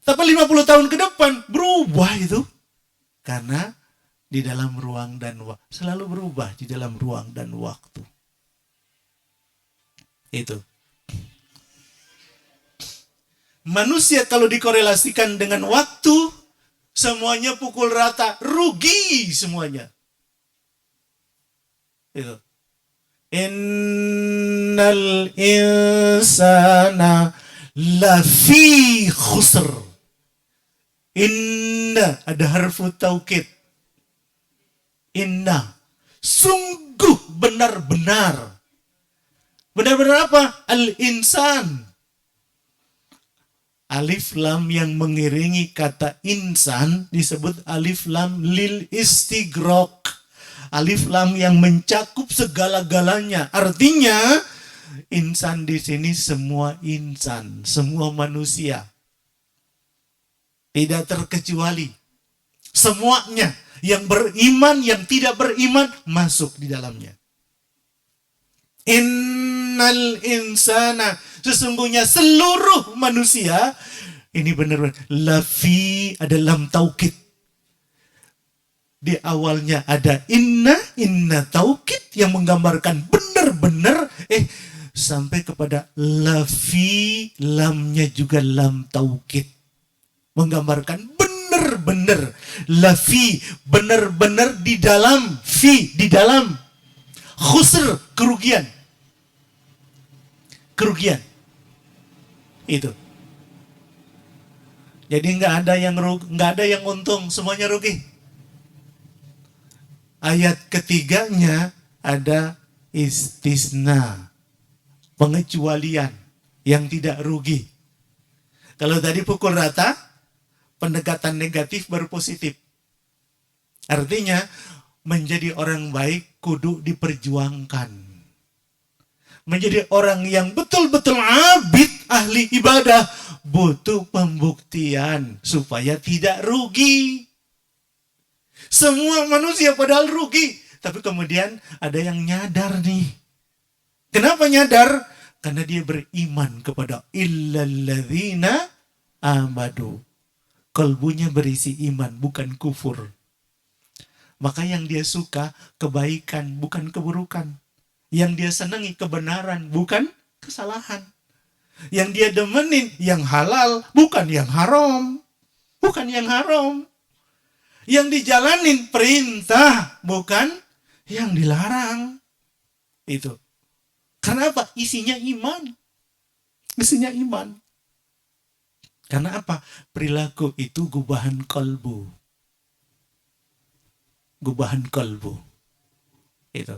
Tapi 50 tahun ke depan berubah itu. Karena di dalam ruang dan waktu. Selalu berubah di dalam ruang dan waktu. Itu. Manusia kalau dikorelasikan dengan waktu, semuanya pukul rata, rugi semuanya. Itu. Innal insana lafi khusr. Inna, ada harfu taukid. Inna, sungguh benar-benar. Benar-benar apa? Al-insan. Alif lam yang mengiringi kata insan disebut alif lam lil istighraq. Alif lam yang mencakup segala-galanya. Artinya insan di sini semua insan, semua manusia. Tidak terkecuali. Semuanya. Yang beriman, yang tidak beriman, masuk di dalamnya. Innal insana, sesungguhnya seluruh manusia, ini benar-benar, lafi, ada lam taukid. Di awalnya ada inna taukid, yang menggambarkan benar-benar, sampai kepada lafi, lamnya juga lam taukid. Menggambarkan benar-benar, lafi, benar-benar di dalam, fi, di dalam, khusr, kerugian. Kerugian. Itu. Jadi nggak ada yang untung, semuanya rugi. Ayat ketiganya ada istisna, pengecualian yang tidak rugi. Kalau tadi pukul rata, pendekatan negatif baru positif. Artinya, menjadi orang baik kudu diperjuangkan. Menjadi orang yang betul-betul abid, ahli ibadah, butuh pembuktian supaya tidak rugi. Semua manusia padahal rugi. Tapi kemudian ada yang nyadar nih. Kenapa nyadar? Karena dia beriman kepada illalladzina amadu. Kalbunya berisi iman, bukan kufur. Maka yang dia suka kebaikan, bukan keburukan. Yang dia senangi kebenaran, bukan kesalahan. Yang dia demenin yang halal, bukan yang haram. Bukan yang haram. Yang dijalanin perintah, bukan yang dilarang. Itu. Karena apa? Isinya iman. Isinya iman. Karena apa? Perilaku itu gubahan kalbu. Gubahan kalbu. Itu.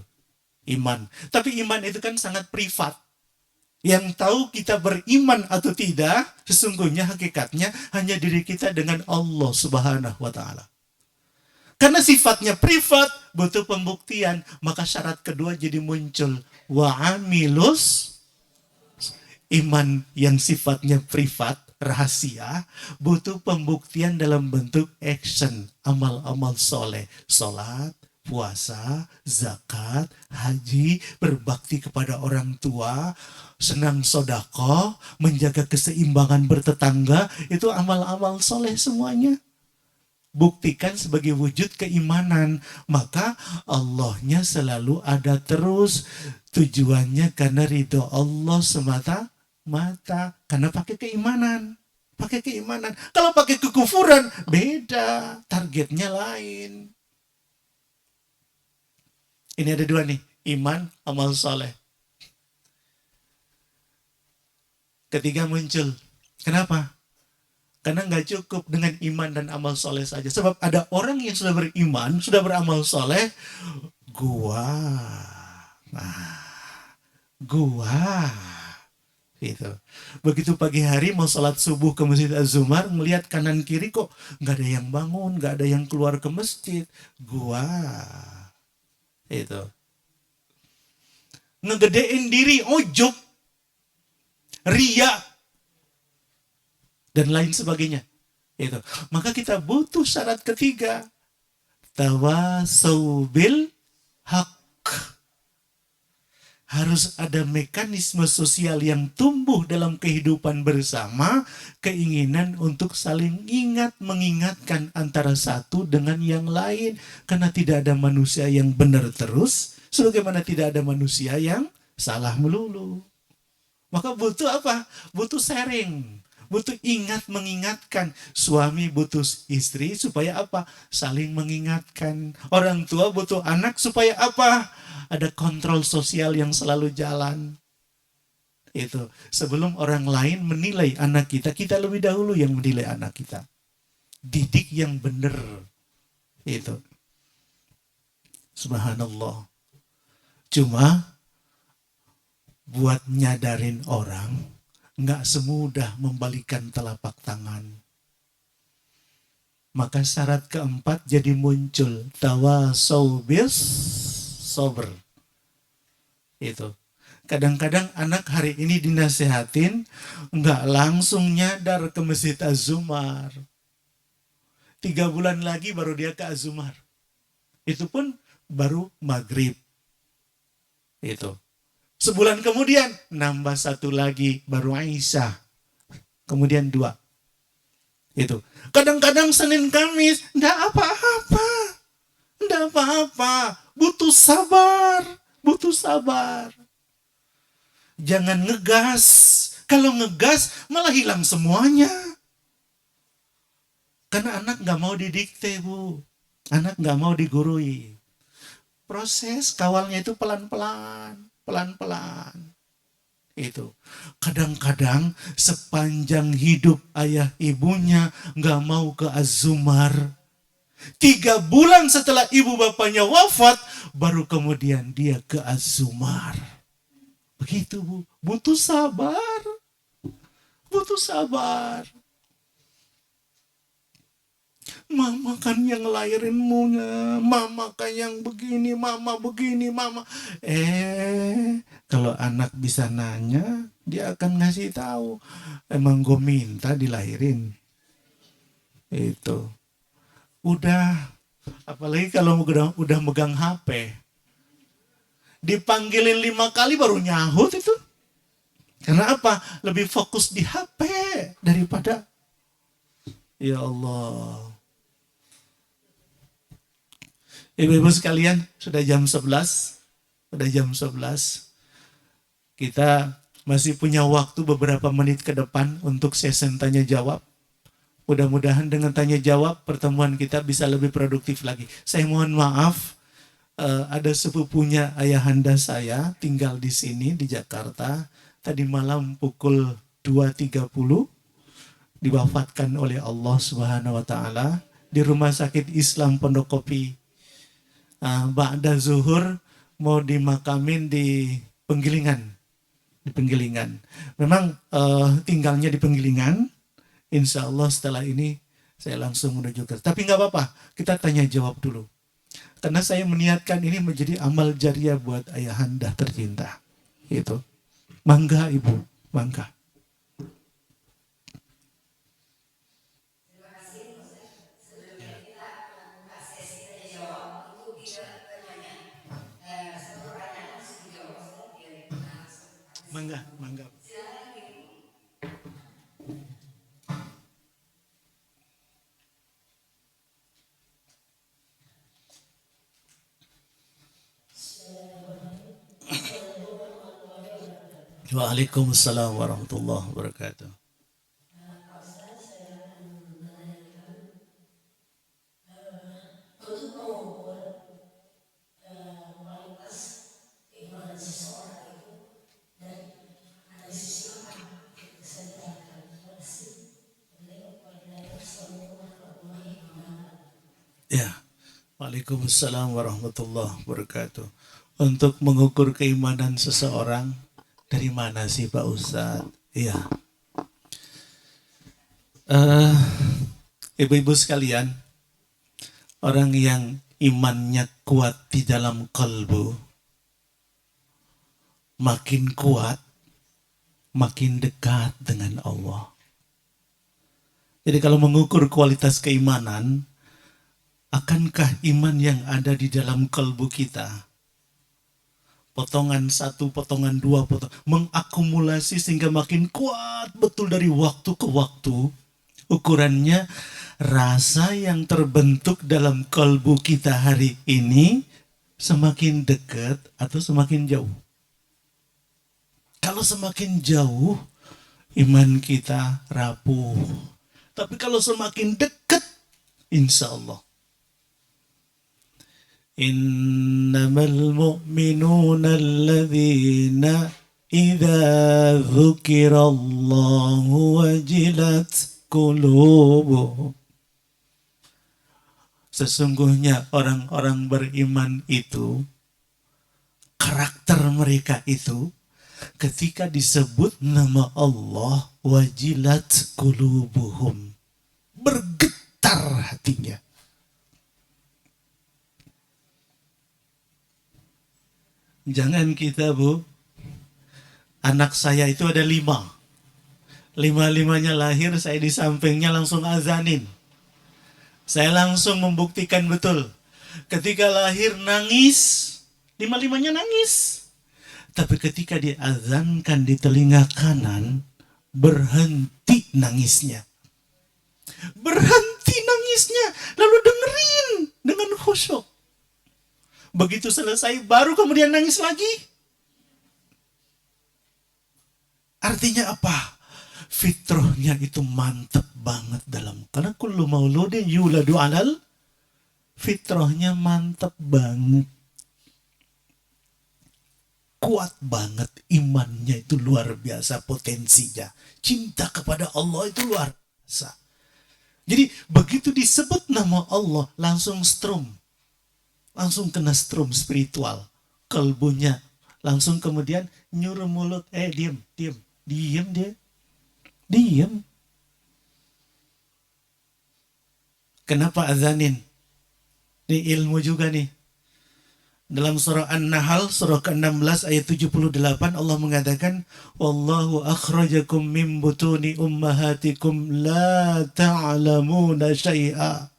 Iman. Tapi iman itu kan sangat privat. Yang tahu kita beriman atau tidak, sesungguhnya hakikatnya hanya diri kita dengan Allah Subhanahu wa Ta'ala. Karena sifatnya privat, butuh pembuktian, maka syarat kedua jadi muncul. Wa amilus, iman yang sifatnya privat, rahasia, butuh pembuktian dalam bentuk action, amal-amal soleh, salat, puasa, zakat, haji, berbakti kepada orang tua, senang sedekah, menjaga keseimbangan bertetangga, itu amal-amal soleh semuanya. Buktikan sebagai wujud keimanan, maka Allahnya selalu ada terus. Tujuannya karena ridho Allah semata-mata, karena pakai keimanan. Pakai keimanan. Kalau pakai kekufuran, beda, targetnya lain. Ini ada dua nih, iman, amal soleh. Ketiga muncul. Kenapa? Karena nggak cukup dengan iman dan amal soleh saja. Sebab ada orang yang sudah beriman, sudah beramal soleh. Gua. Gitu. Begitu pagi hari mau sholat subuh ke Masjid Az-Zumar, melihat kanan kiri kok nggak ada yang bangun, nggak ada yang keluar ke masjid. Gua. Itu. Ngegedein diri, ujub, riya, dan lain sebagainya. Itu. Maka kita butuh syarat ketiga. Tawasau bil haq. Harus ada mekanisme sosial yang tumbuh dalam kehidupan bersama, keinginan untuk saling ingat, mengingatkan antara satu dengan yang lain. Karena tidak ada manusia yang benar terus, sebagaimana tidak ada manusia yang salah melulu. Maka butuh apa? Butuh sharing. Butuh ingat mengingatkan. Suami butuh istri supaya apa? Saling mengingatkan. Orang tua butuh anak supaya apa? Ada kontrol sosial yang selalu jalan. Itu. Sebelum orang lain menilai anak kita, kita lebih dahulu yang menilai anak kita. Didik yang benar. Itu. Subhanallah. Cuma buat nyadarin orang, nggak semudah membalikan telapak tangan. Maka syarat keempat jadi muncul. Tawasau bis sabr. Itu. Kadang-kadang anak hari ini dinasehatin, nggak langsung nyadar ke Masjid Az-Zumar. 3 bulan lagi baru dia ke Az-Zumar. Itu pun baru maghrib. Itu. Sebulan kemudian, nambah 1 lagi, baru Aisyah. Kemudian 2. Itu. Kadang-kadang Senin Kamis, enggak apa-apa. Enggak apa-apa. Butuh sabar. Butuh sabar. Jangan ngegas. Kalau ngegas, malah hilang semuanya. Karena anak enggak mau didikte, Bu. Anak enggak mau digurui. Proses kawalnya itu pelan-pelan. Pelan-pelan. Itu. Kadang-kadang sepanjang hidup ayah ibunya nggak mau ke Az-Zumar. 3 bulan setelah ibu bapaknya wafat, baru kemudian dia ke Az-Zumar. Begitu, Bu. Butuh sabar. butuh sabar. Mama kan yang ngelahirinmu, mama kan yang begini, mama begini, mama. Kalau anak bisa nanya, dia akan ngasih tahu. Emang gue minta dilahirin. Itu. Udah. Apalagi kalau udah megang HP. Dipanggilin 5 kali baru nyahut itu. Karena apa? Lebih fokus di HP daripada ya Allah. Ibu-ibu sekalian, sudah jam 11. Sudah jam 11. Kita masih punya waktu beberapa menit ke depan untuk sesi tanya jawab. Mudah-mudahan dengan tanya jawab pertemuan kita bisa lebih produktif lagi. Saya mohon maaf, ada sepupunya ayahanda saya tinggal di sini di Jakarta. Tadi malam pukul 2.30 diwafatkan oleh Allah Subhanahu wa taala di Rumah Sakit Islam Pondok Kopi. Ba'da zuhur mau dimakamin di Penggilingan. Di Penggilingan. Memang tinggalnya di Penggilingan. Insya Allah setelah ini saya langsung menuju ke. Tapi nggak apa-apa, kita tanya jawab dulu. Karena saya meniatkan ini menjadi amal jariah buat ayahanda tercinta. Itu. Mangga ibu, mangga. Mangga, mangga. Waalaikumsalam warahmatullahi wabarakatuh. Ya, waalaikumsalam warahmatullahi wabarakatuh. Untuk mengukur keimanan seseorang, dari mana sih Pak Ustadz? Iya. Ibu-ibu sekalian, orang yang imannya kuat di dalam kalbu, makin kuat, makin dekat dengan Allah. Jadi kalau mengukur kualitas keimanan, akankah iman yang ada di dalam kalbu kita, potongan 1, potongan 2, mengakumulasi sehingga makin kuat betul dari waktu ke waktu. Ukurannya rasa yang terbentuk dalam kalbu kita hari ini semakin dekat atau semakin jauh. Kalau semakin jauh, iman kita rapuh. Tapi kalau semakin dekat, insya Allah. Innamal mu'minuna alladhina idza dzukirallahu wajilat qulubuhum. Sesungguhnya orang-orang beriman itu, karakter mereka itu, ketika disebut nama Allah, wajilat qulubuhum, bergetar hatinya. Jangan kita, Bu. Anak saya itu ada 5. 5-5-nya lahir, saya di sampingnya langsung azanin. Saya langsung membuktikan betul. Ketika lahir nangis, 5-5-nya nangis. Tapi ketika diazankan di telinga kanan, berhenti nangisnya. Berhenti nangisnya, lalu dengerin dengan khusyuk. Begitu selesai, baru kemudian nangis lagi. Artinya apa? Fitrahnya itu mantap banget dalam. Karena kullu mauludin yuladu alal, fitrahnya mantap banget. Kuat banget imannya, itu luar biasa potensinya. Cinta kepada Allah itu luar biasa. Jadi begitu disebut nama Allah, langsung strum. Langsung kena strum spiritual. Kalbunya langsung kemudian nyuruh mulut, diam dia. Diam. Kenapa azanin? Ini ilmu juga nih. Dalam surah An-Nahl, surah ke-16 ayat 78, Allah mengatakan, Wallahu akhrajakum min butuni ummahatikum la ta'lamuna syai'a.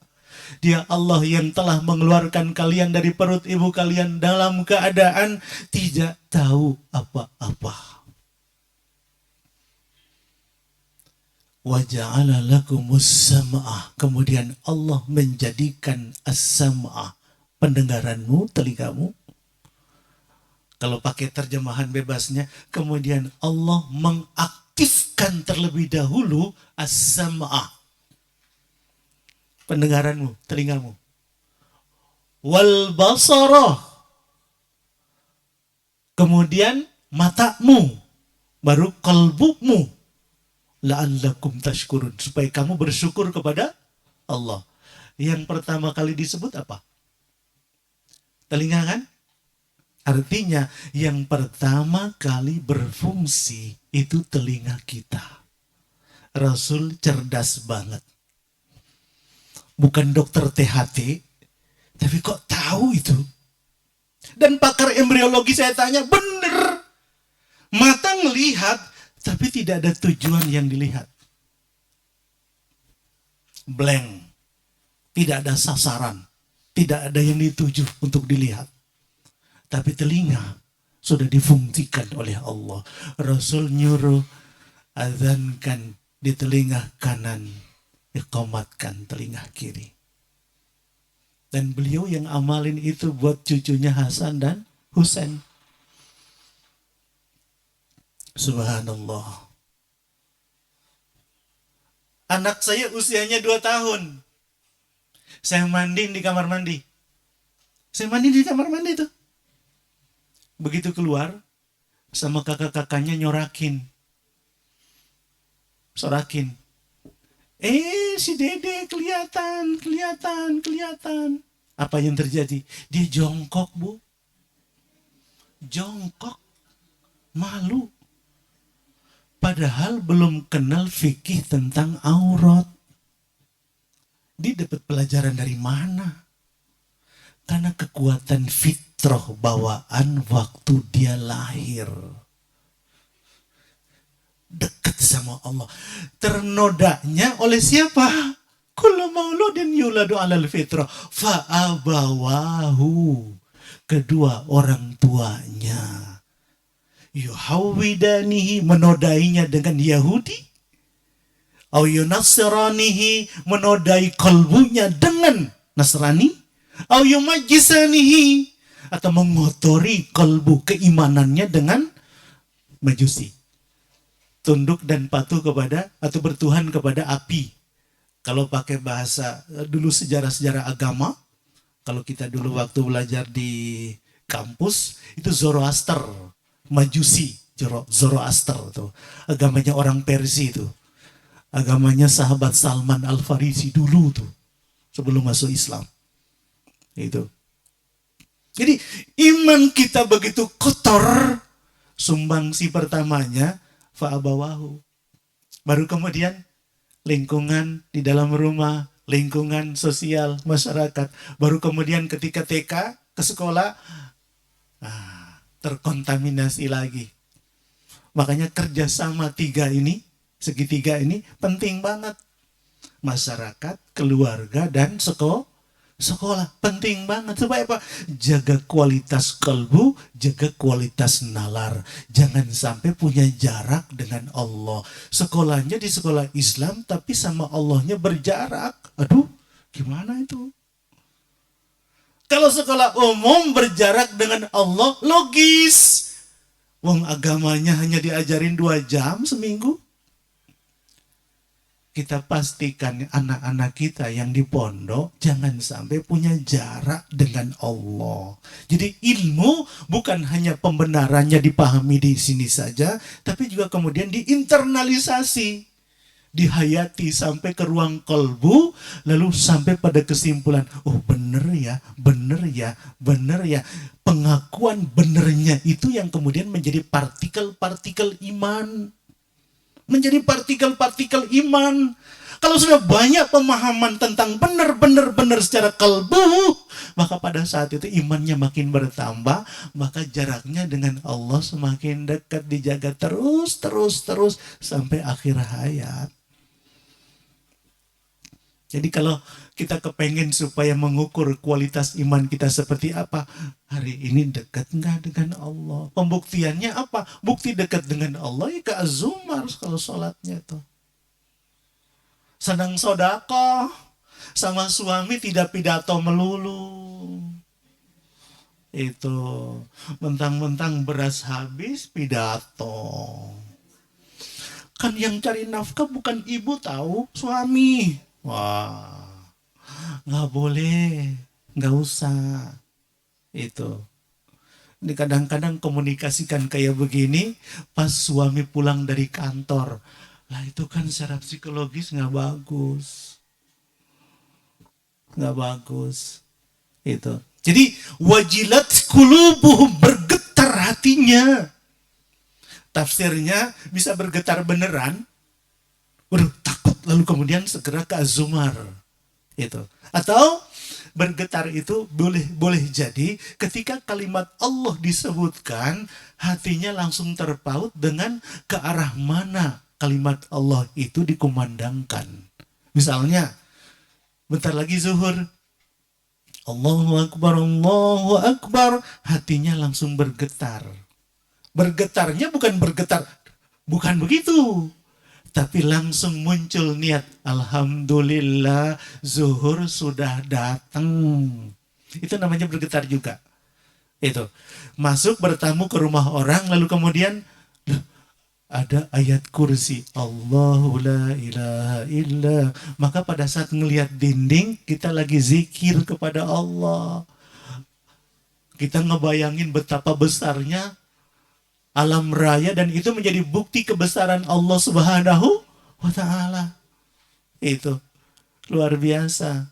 Dia Allah yang telah mengeluarkan kalian dari perut ibu kalian dalam keadaan tidak tahu apa-apa. Wa ja'ala lakumus sam'ah. Kemudian Allah menjadikan as-sam'ah, pendengaranmu, telingamu. Kalau pakai terjemahan bebasnya, kemudian Allah mengaktifkan terlebih dahulu as-sam'ah, pendengaranmu, telingamu. Wal basarah, kemudian matamu, baru qalbumu. La'allakum tashkurun, supaya kamu bersyukur kepada Allah. Yang pertama kali disebut apa? Telinga kan? Artinya yang pertama kali berfungsi itu telinga kita. Rasul cerdas banget. Bukan dokter THT, tapi kok tahu itu? Dan pakar embriologi saya tanya, bener. Mata ngelihat, tapi tidak ada tujuan yang dilihat. Blank. Tidak ada sasaran. Tidak ada yang dituju untuk dilihat. Tapi telinga sudah difungsikan oleh Allah. Rasul nyuruh azankan di telinga kanan, iqamatkan telinga kiri. Dan beliau yang amalin itu buat cucunya Hasan dan Husain. Subhanallah. Anak saya usianya 2 tahun. Saya mandi di kamar mandi. Saya mandi di kamar mandi tuh. Begitu keluar, sama kakak-kakaknya nyorakin. Sorakin. Si Dede kelihatan. Apa yang terjadi? Dia jongkok, Bu. Jongkok. Malu. Padahal belum kenal fikih tentang aurat. Dia dapat pelajaran dari mana? Karena kekuatan fitrah bawaan waktu dia lahir. Dekat sama Allah. Ternodanya oleh siapa? Kullu mauludin yuladu alal fitrah fa'abawahu. Kedua orang tuanya. Yuhawidanihi, menodainya dengan Yahudi. Au yunasranihi, menodai kalbunya dengan Nasrani. Au yumajjisanihi, atau mengotori kalbu, keimanannya dengan Majusi. Tunduk dan patuh kepada, atau bertuhan kepada api. Kalau pakai bahasa dulu sejarah-sejarah agama, kalau kita dulu waktu belajar di kampus, itu Zoroaster. Majusi, Zoroaster itu. Agamanya orang Persia itu. Agamanya sahabat Salman Al-Farisi dulu tuh. Sebelum masuk Islam. Itu. Jadi iman kita begitu kotor, sumbangsi pertamanya fa'abawahu. Baru kemudian lingkungan di dalam rumah, lingkungan sosial, masyarakat. Baru kemudian ketika TK ke sekolah, terkontaminasi lagi. Makanya kerjasama segitiga ini penting banget. Masyarakat, keluarga, dan sekolah. Penting banget. Supaya apa? Jaga kualitas kalbu, jaga kualitas nalar. Jangan sampai punya jarak dengan Allah. Sekolahnya di sekolah Islam, tapi sama Allahnya berjarak. Aduh, gimana itu? Kalau sekolah umum berjarak dengan Allah, logis. Wong agamanya hanya diajarin 2 jam seminggu. Kita pastikan anak-anak kita yang di pondok jangan sampai punya jarak dengan Allah. Jadi ilmu bukan hanya pembenarannya dipahami di sini saja, tapi juga kemudian diinternalisasi. Dihayati sampai ke ruang kalbu, lalu sampai pada kesimpulan, oh bener ya. Pengakuan benernya itu yang kemudian menjadi partikel-partikel iman. menjadi partikel-partikel iman. Kalau sudah banyak pemahaman tentang benar-benar secara kalbu, maka pada saat itu imannya makin bertambah, maka jaraknya dengan Allah semakin dekat, dijaga terus sampai akhir hayat. Jadi kalau kita kepengen supaya mengukur kualitas iman kita seperti apa, hari ini dekat nggak dengan Allah? Pembuktiannya apa? Bukti dekat dengan Allah ya ke Az-Zumar kalau sholatnya tuh. Senang sodako, sama suami tidak pidato melulu. Itu mentang-mentang beras habis pidato. Kan yang cari nafkah bukan ibu tahu, suami. Wah, nggak boleh, nggak usah. Itu. Ini kadang-kadang komunikasikan kayak begini, pas suami pulang dari kantor. Lah itu kan secara psikologis nggak bagus. Nggak bagus. Itu. Jadi wajilat kulubuhum, bergetar hatinya. Tafsirnya bisa bergetar beneran. Waduh, takut lalu kemudian segera ke Az-Zumar. Itu. Atau bergetar itu boleh jadi ketika kalimat Allah disebutkan, hatinya langsung terpaut dengan ke arah mana kalimat Allah itu dikumandangkan. Misalnya, bentar lagi zuhur, Allahu Akbar, hatinya langsung bergetar. Bergetarnya bukan begitu. Tapi langsung muncul niat, alhamdulillah zuhur sudah datang. Itu namanya bergetar juga. Itu. Masuk bertamu ke rumah orang lalu kemudian ada ayat kursi, Allahu la ilaha illa. Maka pada saat ngelihat dinding, kita lagi zikir kepada Allah. Kita ngebayangin betapa besarnya alam raya dan itu menjadi bukti kebesaran Allah Subhanahu wa ta'ala. Itu luar biasa.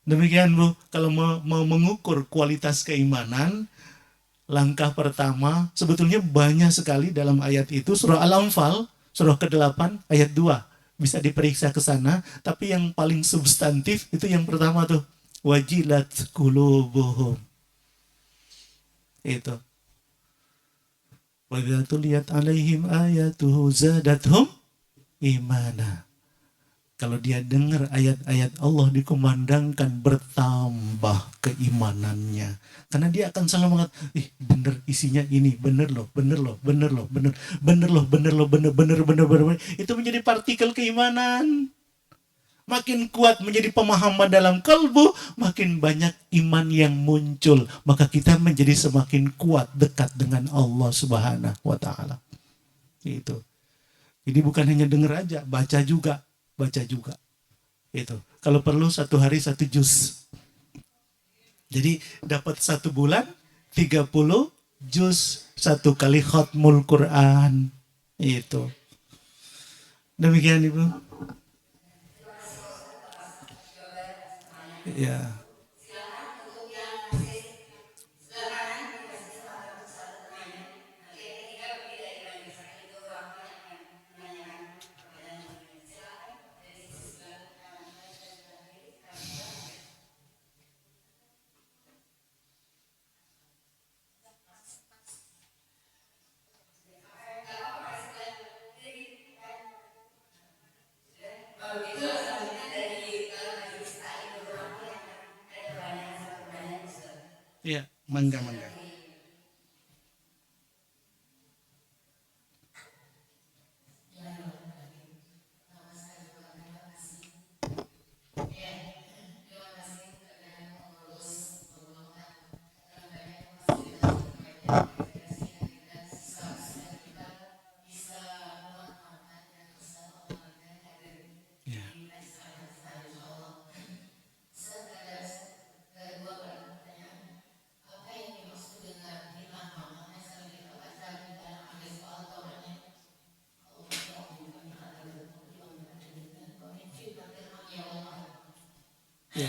Demikian Bu, kalau mau mengukur kualitas keimanan, langkah pertama sebetulnya banyak sekali dalam ayat itu. Surah Al-Anfal, surah ke-8 ayat 2. Bisa diperiksa ke sana, tapi yang paling substantif itu yang pertama tuh, wajilat qulubuhum. Itu. Wa lihat alaihim ayatuhu zadathum imana. Kalau dia dengar ayat-ayat Allah dikumandangkan, bertambah keimanannya. Karena dia akan selalu mengatakan, bener isinya ini, bener loh. Itu menjadi partikel keimanan. Makin kuat menjadi pemahaman dalam kalbu, makin banyak iman yang muncul. Maka kita menjadi semakin kuat dekat dengan Allah Subhanahu wa ta'ala. Itu. Jadi bukan hanya dengar aja, baca juga. Itu. Kalau perlu 1 hari 1 juz. Jadi dapat 1 bulan 30 juz, 1 kali khatmul Quran. Itu. Demikian Ibu. Ya. Iya, mangga. Ya. Ya.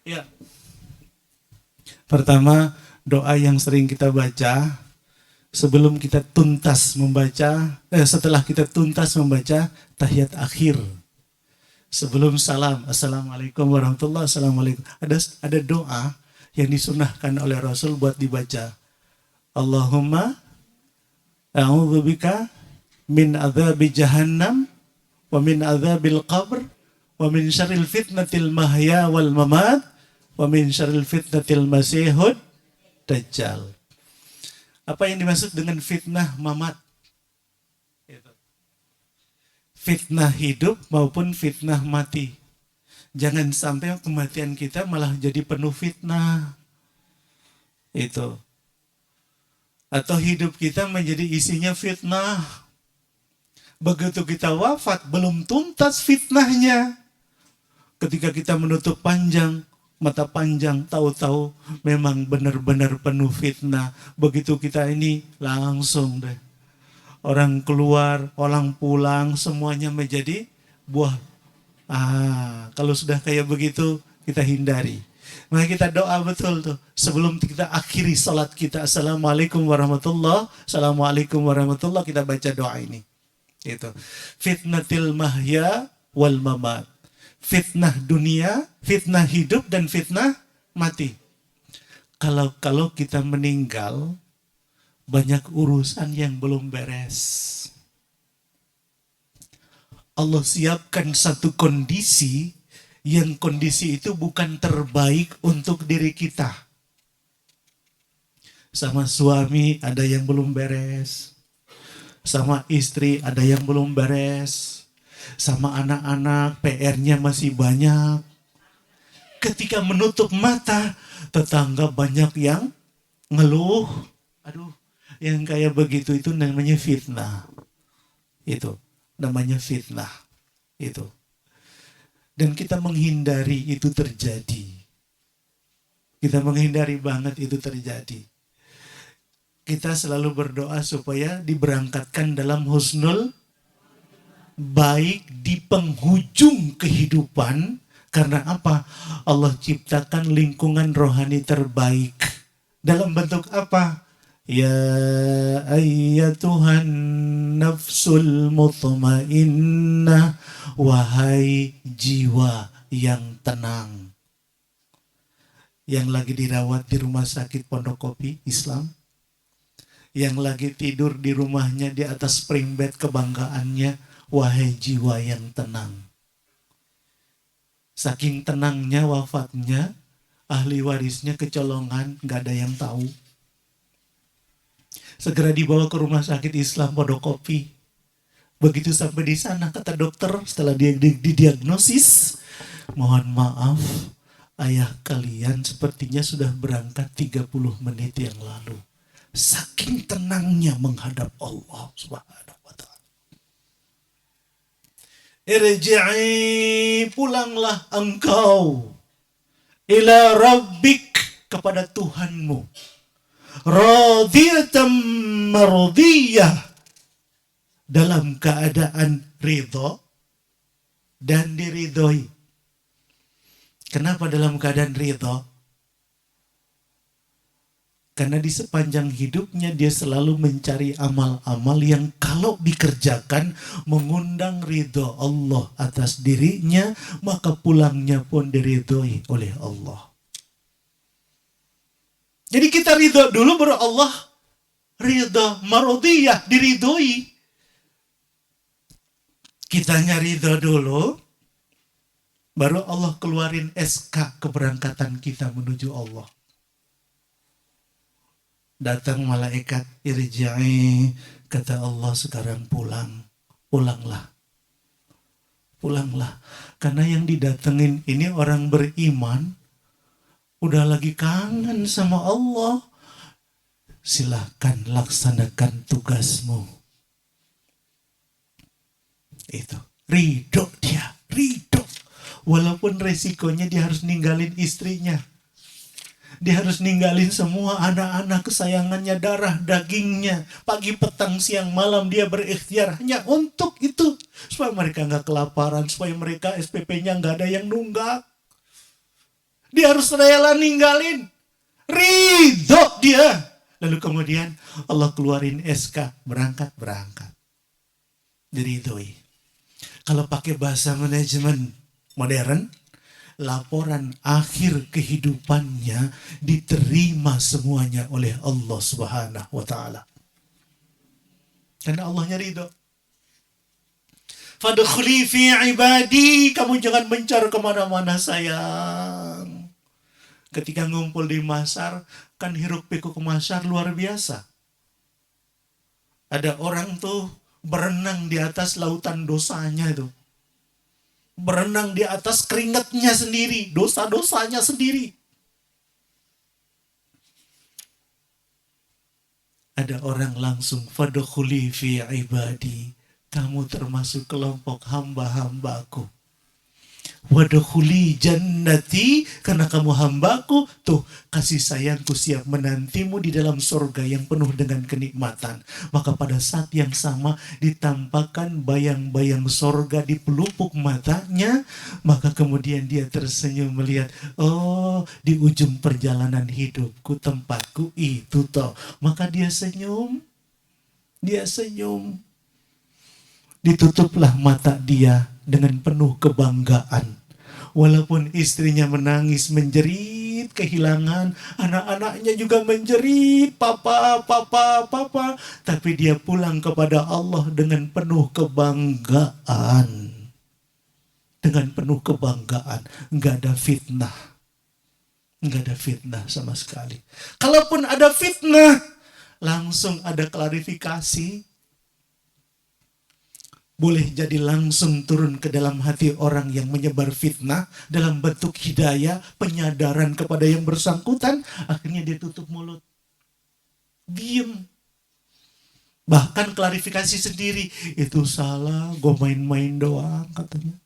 Ya, pertama doa yang sering kita baca sebelum kita tuntas membaca, setelah kita tuntas membaca tahiyat akhir. Sebelum salam, assalamualaikum warahmatullahi wabarakatuh, assalamualaikum. Ada doa yang disunahkan oleh Rasul buat dibaca. Allahumma a'udzubika min adzabi jahannam wa min adzabil qabr wa min syarril fitnatil mahya wal mamat wa min syarril fitnatil masihud dajjal. Apa yang dimaksud dengan fitnah mamat? Fitnah hidup maupun fitnah mati. Jangan sampai kematian kita malah jadi penuh fitnah. Itu. Atau hidup kita menjadi isinya fitnah. Begitu kita wafat, belum tuntas fitnahnya. Ketika kita menutup panjang, mata panjang, tahu-tahu memang benar-benar penuh fitnah. Begitu kita ini langsung deh. Orang keluar, orang pulang, semuanya menjadi buah. Kalau sudah kayak begitu, kita hindari. Maka kita doa betul tuh. Sebelum kita akhiri salat kita, assalamualaikum warahmatullahi, assalamualaikum warahmatullahi, kita baca doa ini. Itu. Fitnatil mahya wal mamat. Fitnah dunia, fitnah hidup, dan fitnah mati. Kalau kita meninggal, banyak urusan yang belum beres. Allah siapkan satu kondisi, yang kondisi itu bukan terbaik untuk diri kita. Sama suami ada yang belum beres. Sama istri ada yang belum beres. Sama anak-anak PR-nya masih banyak. Ketika menutup mata, tetangga banyak yang ngeluh. Aduh, yang kayak begitu itu namanya fitnah. Itu namanya fitnah. Itu. Dan kita menghindari itu terjadi. Kita menghindari banget itu terjadi. Kita selalu berdoa supaya diberangkatkan dalam husnul, baik di penghujung kehidupan. Karena apa? Allah ciptakan lingkungan rohani terbaik. Dalam bentuk apa? Ya ayyatuhan nafsul mutmainnah, wahai jiwa yang tenang, yang lagi dirawat di rumah sakit Pondok Kopi Islam, yang lagi tidur di rumahnya di atas spring bed kebanggaannya, wahai jiwa yang tenang. Saking tenangnya wafatnya, ahli warisnya kecolongan, gak ada yang tahu. Segera dibawa ke rumah sakit Islam Pondok Kopi. Begitu sampai di sana, kata dokter setelah dia didiagnosis, mohon maaf, ayah kalian sepertinya sudah berangkat 30 menit yang lalu. Saking tenangnya menghadap Allah Subhanahu wa ta'ala. Irji'i, pulanglah engkau ila rabbik, kepada Tuhanmu. Radiyatan mardiyah, dalam keadaan ridho dan diridhoi. Kenapa dalam keadaan ridho? Karena di sepanjang hidupnya dia selalu mencari amal-amal yang kalau dikerjakan mengundang ridho Allah atas dirinya, maka pulangnya pun diridhoi oleh Allah. Jadi kita ridho dulu, baru Allah ridho, marodiyah, diridhoi. Kitanya ridho dulu, baru Allah keluarin SK keberangkatan kita menuju Allah. Datang malaikat, irji'i, kata Allah sekarang pulang. Pulanglah. Pulanglah. Karena yang didatengin ini orang beriman, udah lagi kangen sama Allah. Silahkan laksanakan tugasmu. Itu. Ridho dia. Ridho. Walaupun resikonya dia harus ninggalin istrinya. Dia harus ninggalin semua anak-anak kesayangannya, darah dagingnya. Pagi, petang, siang, malam dia berikhtiar hanya untuk itu. Supaya mereka nggak kelaparan. Supaya mereka SPP-nya nggak ada yang nunggak. Dia harus rela ninggalin. Ridho dia. Lalu kemudian Allah keluarin SK. Berangkat. Diridhoi. Kalau pakai bahasa manajemen modern, laporan akhir kehidupannya diterima semuanya oleh Allah Subhanahu wa Ta'ala. Karena Allahnya ridho. Fadkhuli fi ibadi, kamu jangan mencar kemana-mana sayang. Ketika ngumpul di Masar, kan hiruk pikuk Masar luar biasa. Ada orang tuh berenang di atas lautan dosanya itu. Berenang di atas keringatnya sendiri, dosa-dosanya sendiri. Ada orang langsung, fadkhuli fi ibadi, kamu termasuk kelompok hamba-hambaku. Wadkhuli jannati, karena kamu hambaku, tuh kasih sayangku siap menantimu di dalam surga yang penuh dengan kenikmatan. Maka pada saat yang sama ditampakkan bayang-bayang surga di pelupuk matanya, maka kemudian dia tersenyum melihat, oh di ujung perjalanan hidupku tempatku itu toh. Maka dia senyum. Ditutuplah mata dia dengan penuh kebanggaan. Walaupun istrinya menangis menjerit kehilangan, anak-anaknya juga menjerit papa. Tapi dia pulang kepada Allah dengan penuh kebanggaan. Nggak ada fitnah sama sekali. Kalaupun ada fitnah, langsung ada klarifikasi. Boleh jadi langsung turun ke dalam hati orang yang menyebar fitnah dalam bentuk hidayah, penyadaran kepada yang bersangkutan. Akhirnya dia tutup mulut, diem. Bahkan klarifikasi sendiri, itu salah, gue main-main doang katanya.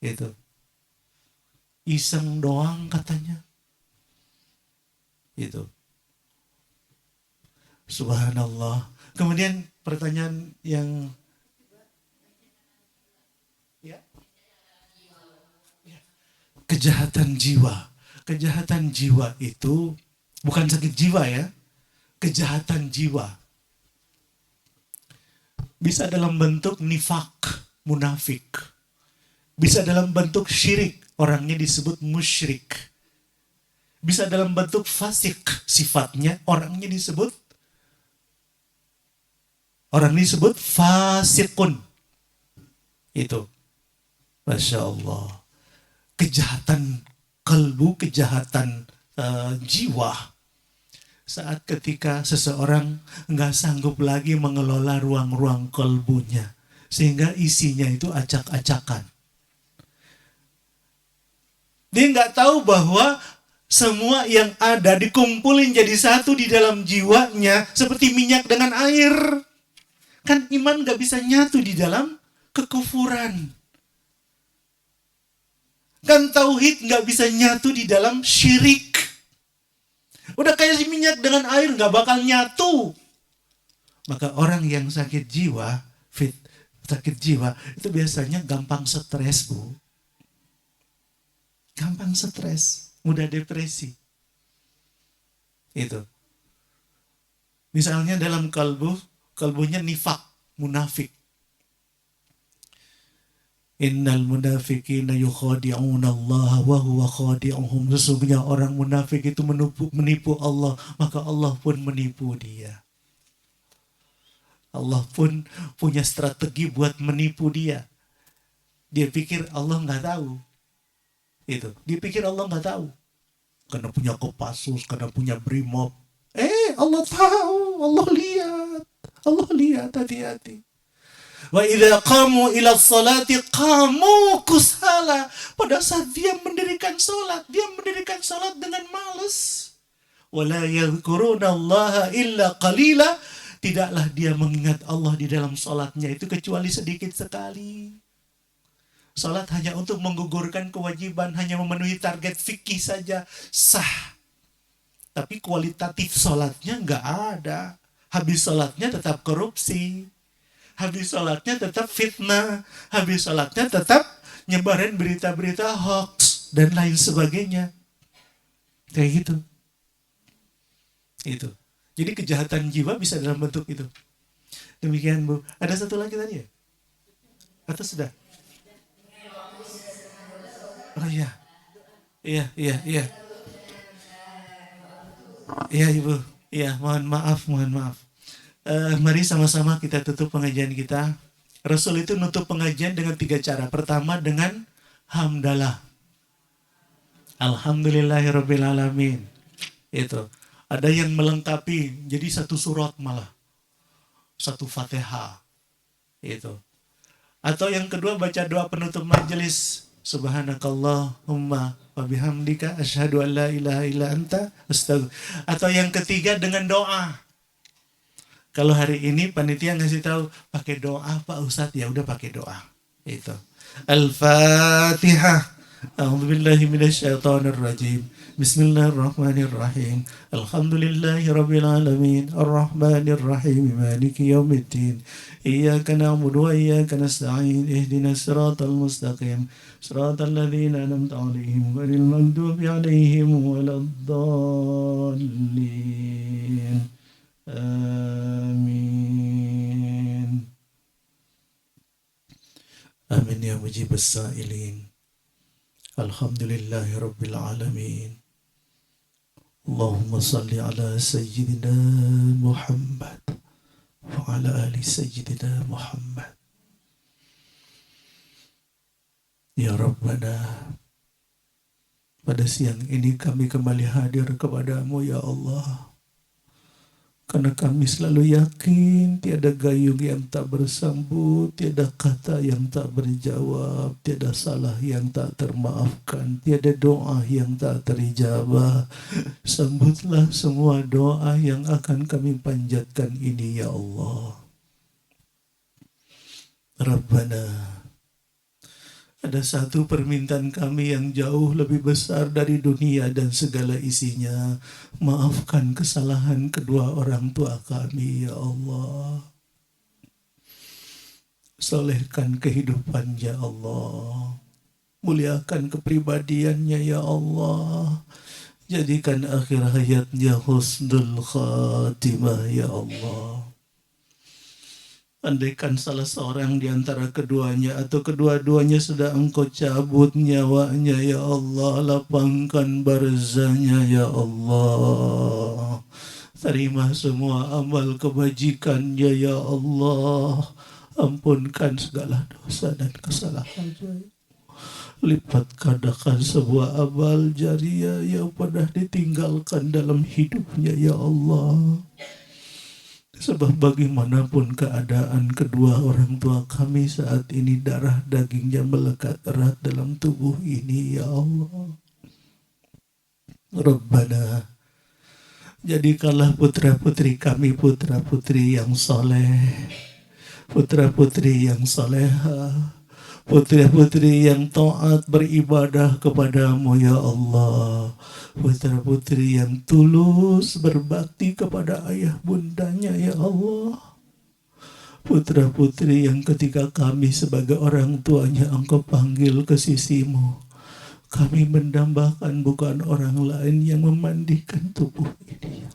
Itu iseng doang katanya. Itu subhanallah. Kemudian pertanyaan yang kejahatan jiwa itu bukan sakit jiwa ya. Kejahatan jiwa bisa dalam bentuk nifak, munafik. Bisa dalam bentuk syirik, orangnya disebut musyrik. Bisa dalam bentuk fasik, sifatnya orangnya disebut fasikun. Itu. Masya Allah. Kejahatan kalbu, kejahatan jiwa. Saat ketika seseorang nggak sanggup lagi mengelola ruang-ruang kalbunya. Sehingga isinya itu acak-acakan. Dia nggak tahu bahwa semua yang ada dikumpulin jadi satu di dalam jiwanya. Seperti minyak dengan air. Kan iman gak bisa nyatu di dalam kekufuran. Kan tauhid gak bisa nyatu di dalam syirik. Udah kayak si minyak dengan air gak bakal nyatu. Maka orang yang sakit jiwa itu biasanya gampang stres, Bu. Gampang stres, mudah depresi. Itu. Misalnya dalam kalbunya nifak, munafik. Innal munafiqina yukhadi'una Allah wa huwa khadi'uhum. Sesungguhnya orang munafik itu menipu Allah, maka Allah pun menipu dia. Allah pun punya strategi buat menipu dia. Dia pikir Allah nggak tahu. Itu. Dia pikir Allah nggak tahu. Karena punya Kopassus, karena punya Brimob. Allah tahu, Allah lihat, hati-hati. Wa idza qamu ila sholati qamu kusala. Pada saat dia mendirikan salat dengan malas. Wala yadhkuruna Allah illa qalila. Tidaklah dia mengingat Allah di dalam salatnya itu kecuali sedikit sekali. Salat hanya untuk menggugurkan kewajiban, hanya memenuhi target fikih saja sah. Tapi kualitatif salatnya nggak ada. Habis salatnya tetap korupsi. Habis salatnya tetap fitnah. Habis salatnya tetap nyebarin berita-berita hoax. dan lain sebagainya. Kayak gitu. Itu. Jadi kejahatan jiwa bisa dalam bentuk itu. Demikian Bu. Ada satu lagi tadi ya? Atau sudah? Oh iya. Iya. Iya Ibu. Iya, mohon maaf. Mari sama-sama kita tutup pengajian kita. Rasul itu nutup pengajian dengan 3 cara. Pertama dengan hamdalah. Alhamdulillahirrabbilalamin. Itu. Ada yang melengkapi, jadi satu surat malah. Satu Fatihah. Itu. Atau yang kedua baca doa penutup majelis. Subhanakallahumma wa bihamdika asyhadu an la ilaha illa anta astaghfiruka. Atau yang ketiga dengan doa. Kalau hari ini panitia ngasih tahu pakai doa Pak Ustadz, ya udah pakai doa. Itu. Al-Fatihah. A'udzubillahi minasyaitonir rajim. Bismillahirrahmanirrahim. Alhamdulillahirabbil alamin. Arrahmanir rahim. Maliki yaumiddin. Iyyaka na'budu wa iyyaka nasta'in. Ihdinas siratal mustaqim. Siratal ladzina an'amta 'alaihim ghairil maghdubi 'alaihim waladdallin. Amin. Amin ya mujibas sa'ilin. Alhamdulillahi rabbil alamin. Allahumma salli ala sayyidina Muhammad wa ala ali sayyidina Muhammad. Ya Rabbana, pada siang ini kami kembali hadir kepadamu ya Allah. Karena kami selalu yakin tiada gayung yang tak bersambut, tiada kata yang tak berjawab, tiada salah yang tak termaafkan, tiada doa yang tak terijabah. Sambutlah semua doa yang akan kami panjatkan ini ya Allah. Rabbana, ada satu permintaan kami yang jauh lebih besar dari dunia dan segala isinya. Maafkan kesalahan kedua orang tua kami, ya Allah. Solehkan kehidupannya, ya Allah. Muliakan kepribadiannya, ya Allah. Jadikan akhir hayatnya husnul khatimah, ya Allah. Andaikan salah seorang di antara keduanya atau kedua-duanya sudah Engkau cabut nyawanya, ya Allah, lapangkan barzahnya, ya Allah. Terima semua amal kebajikannya, ya Allah. Ampunkan segala dosa dan kesalahannya. Lipat gandakan sebuah amal jariah yang pernah ditinggalkan dalam hidupnya, ya Allah. Sebab bagaimanapun keadaan kedua orang tua kami saat ini, darah dagingnya melekat erat dalam tubuh ini, ya Allah. Rabbana, jadikanlah putra-putri kami putra-putri yang soleh, putra-putri yang soleha, putra-putri yang taat beribadah kepadamu, ya Allah. Putra-putri yang tulus berbakti kepada ayah bundanya, ya Allah. Putra-putri yang ketika kami sebagai orang tuanya Engkau panggil ke sisimu, kami mendambakan bukan orang lain yang memandikan tubuh ini,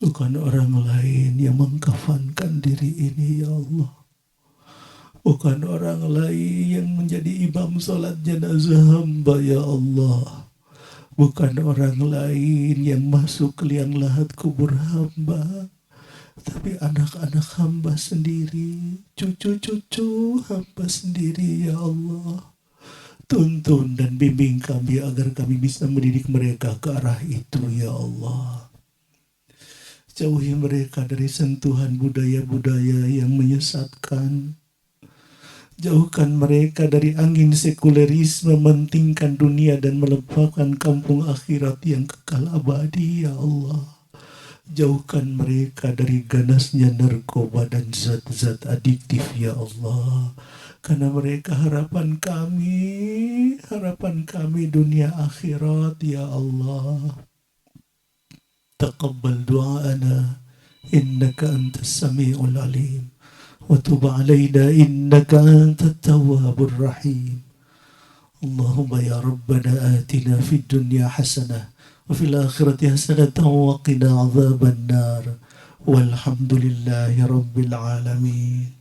bukan orang lain yang mengkafankan diri ini, ya Allah. Bukan orang lain yang menjadi imam salat jenazah hamba, ya Allah. Bukan orang lain yang masuk ke liang lahat kubur hamba, tapi anak-anak hamba sendiri, cucu-cucu hamba sendiri, ya Allah. Tuntun dan bimbing kami agar kami bisa mendidik mereka ke arah itu, ya Allah. Jauhi mereka dari sentuhan budaya-budaya yang menyesatkan. Jauhkan mereka dari angin sekulerisme, mementingkan dunia dan melupakan kampung akhirat yang kekal abadi, ya Allah. Jauhkan mereka dari ganasnya narkoba dan zat-zat adiktif, ya Allah. Karena mereka harapan kami dunia akhirat, ya Allah. Taqabbal du'ana innaka antas sami'ul alim. وتب علينا إنك أنت التواب الرحيم. اللهم يا ربنا آتنا في الدنيا حسنة وفي الآخرة حسنة وقنا عذاب النار والحمد لله رب العالمين.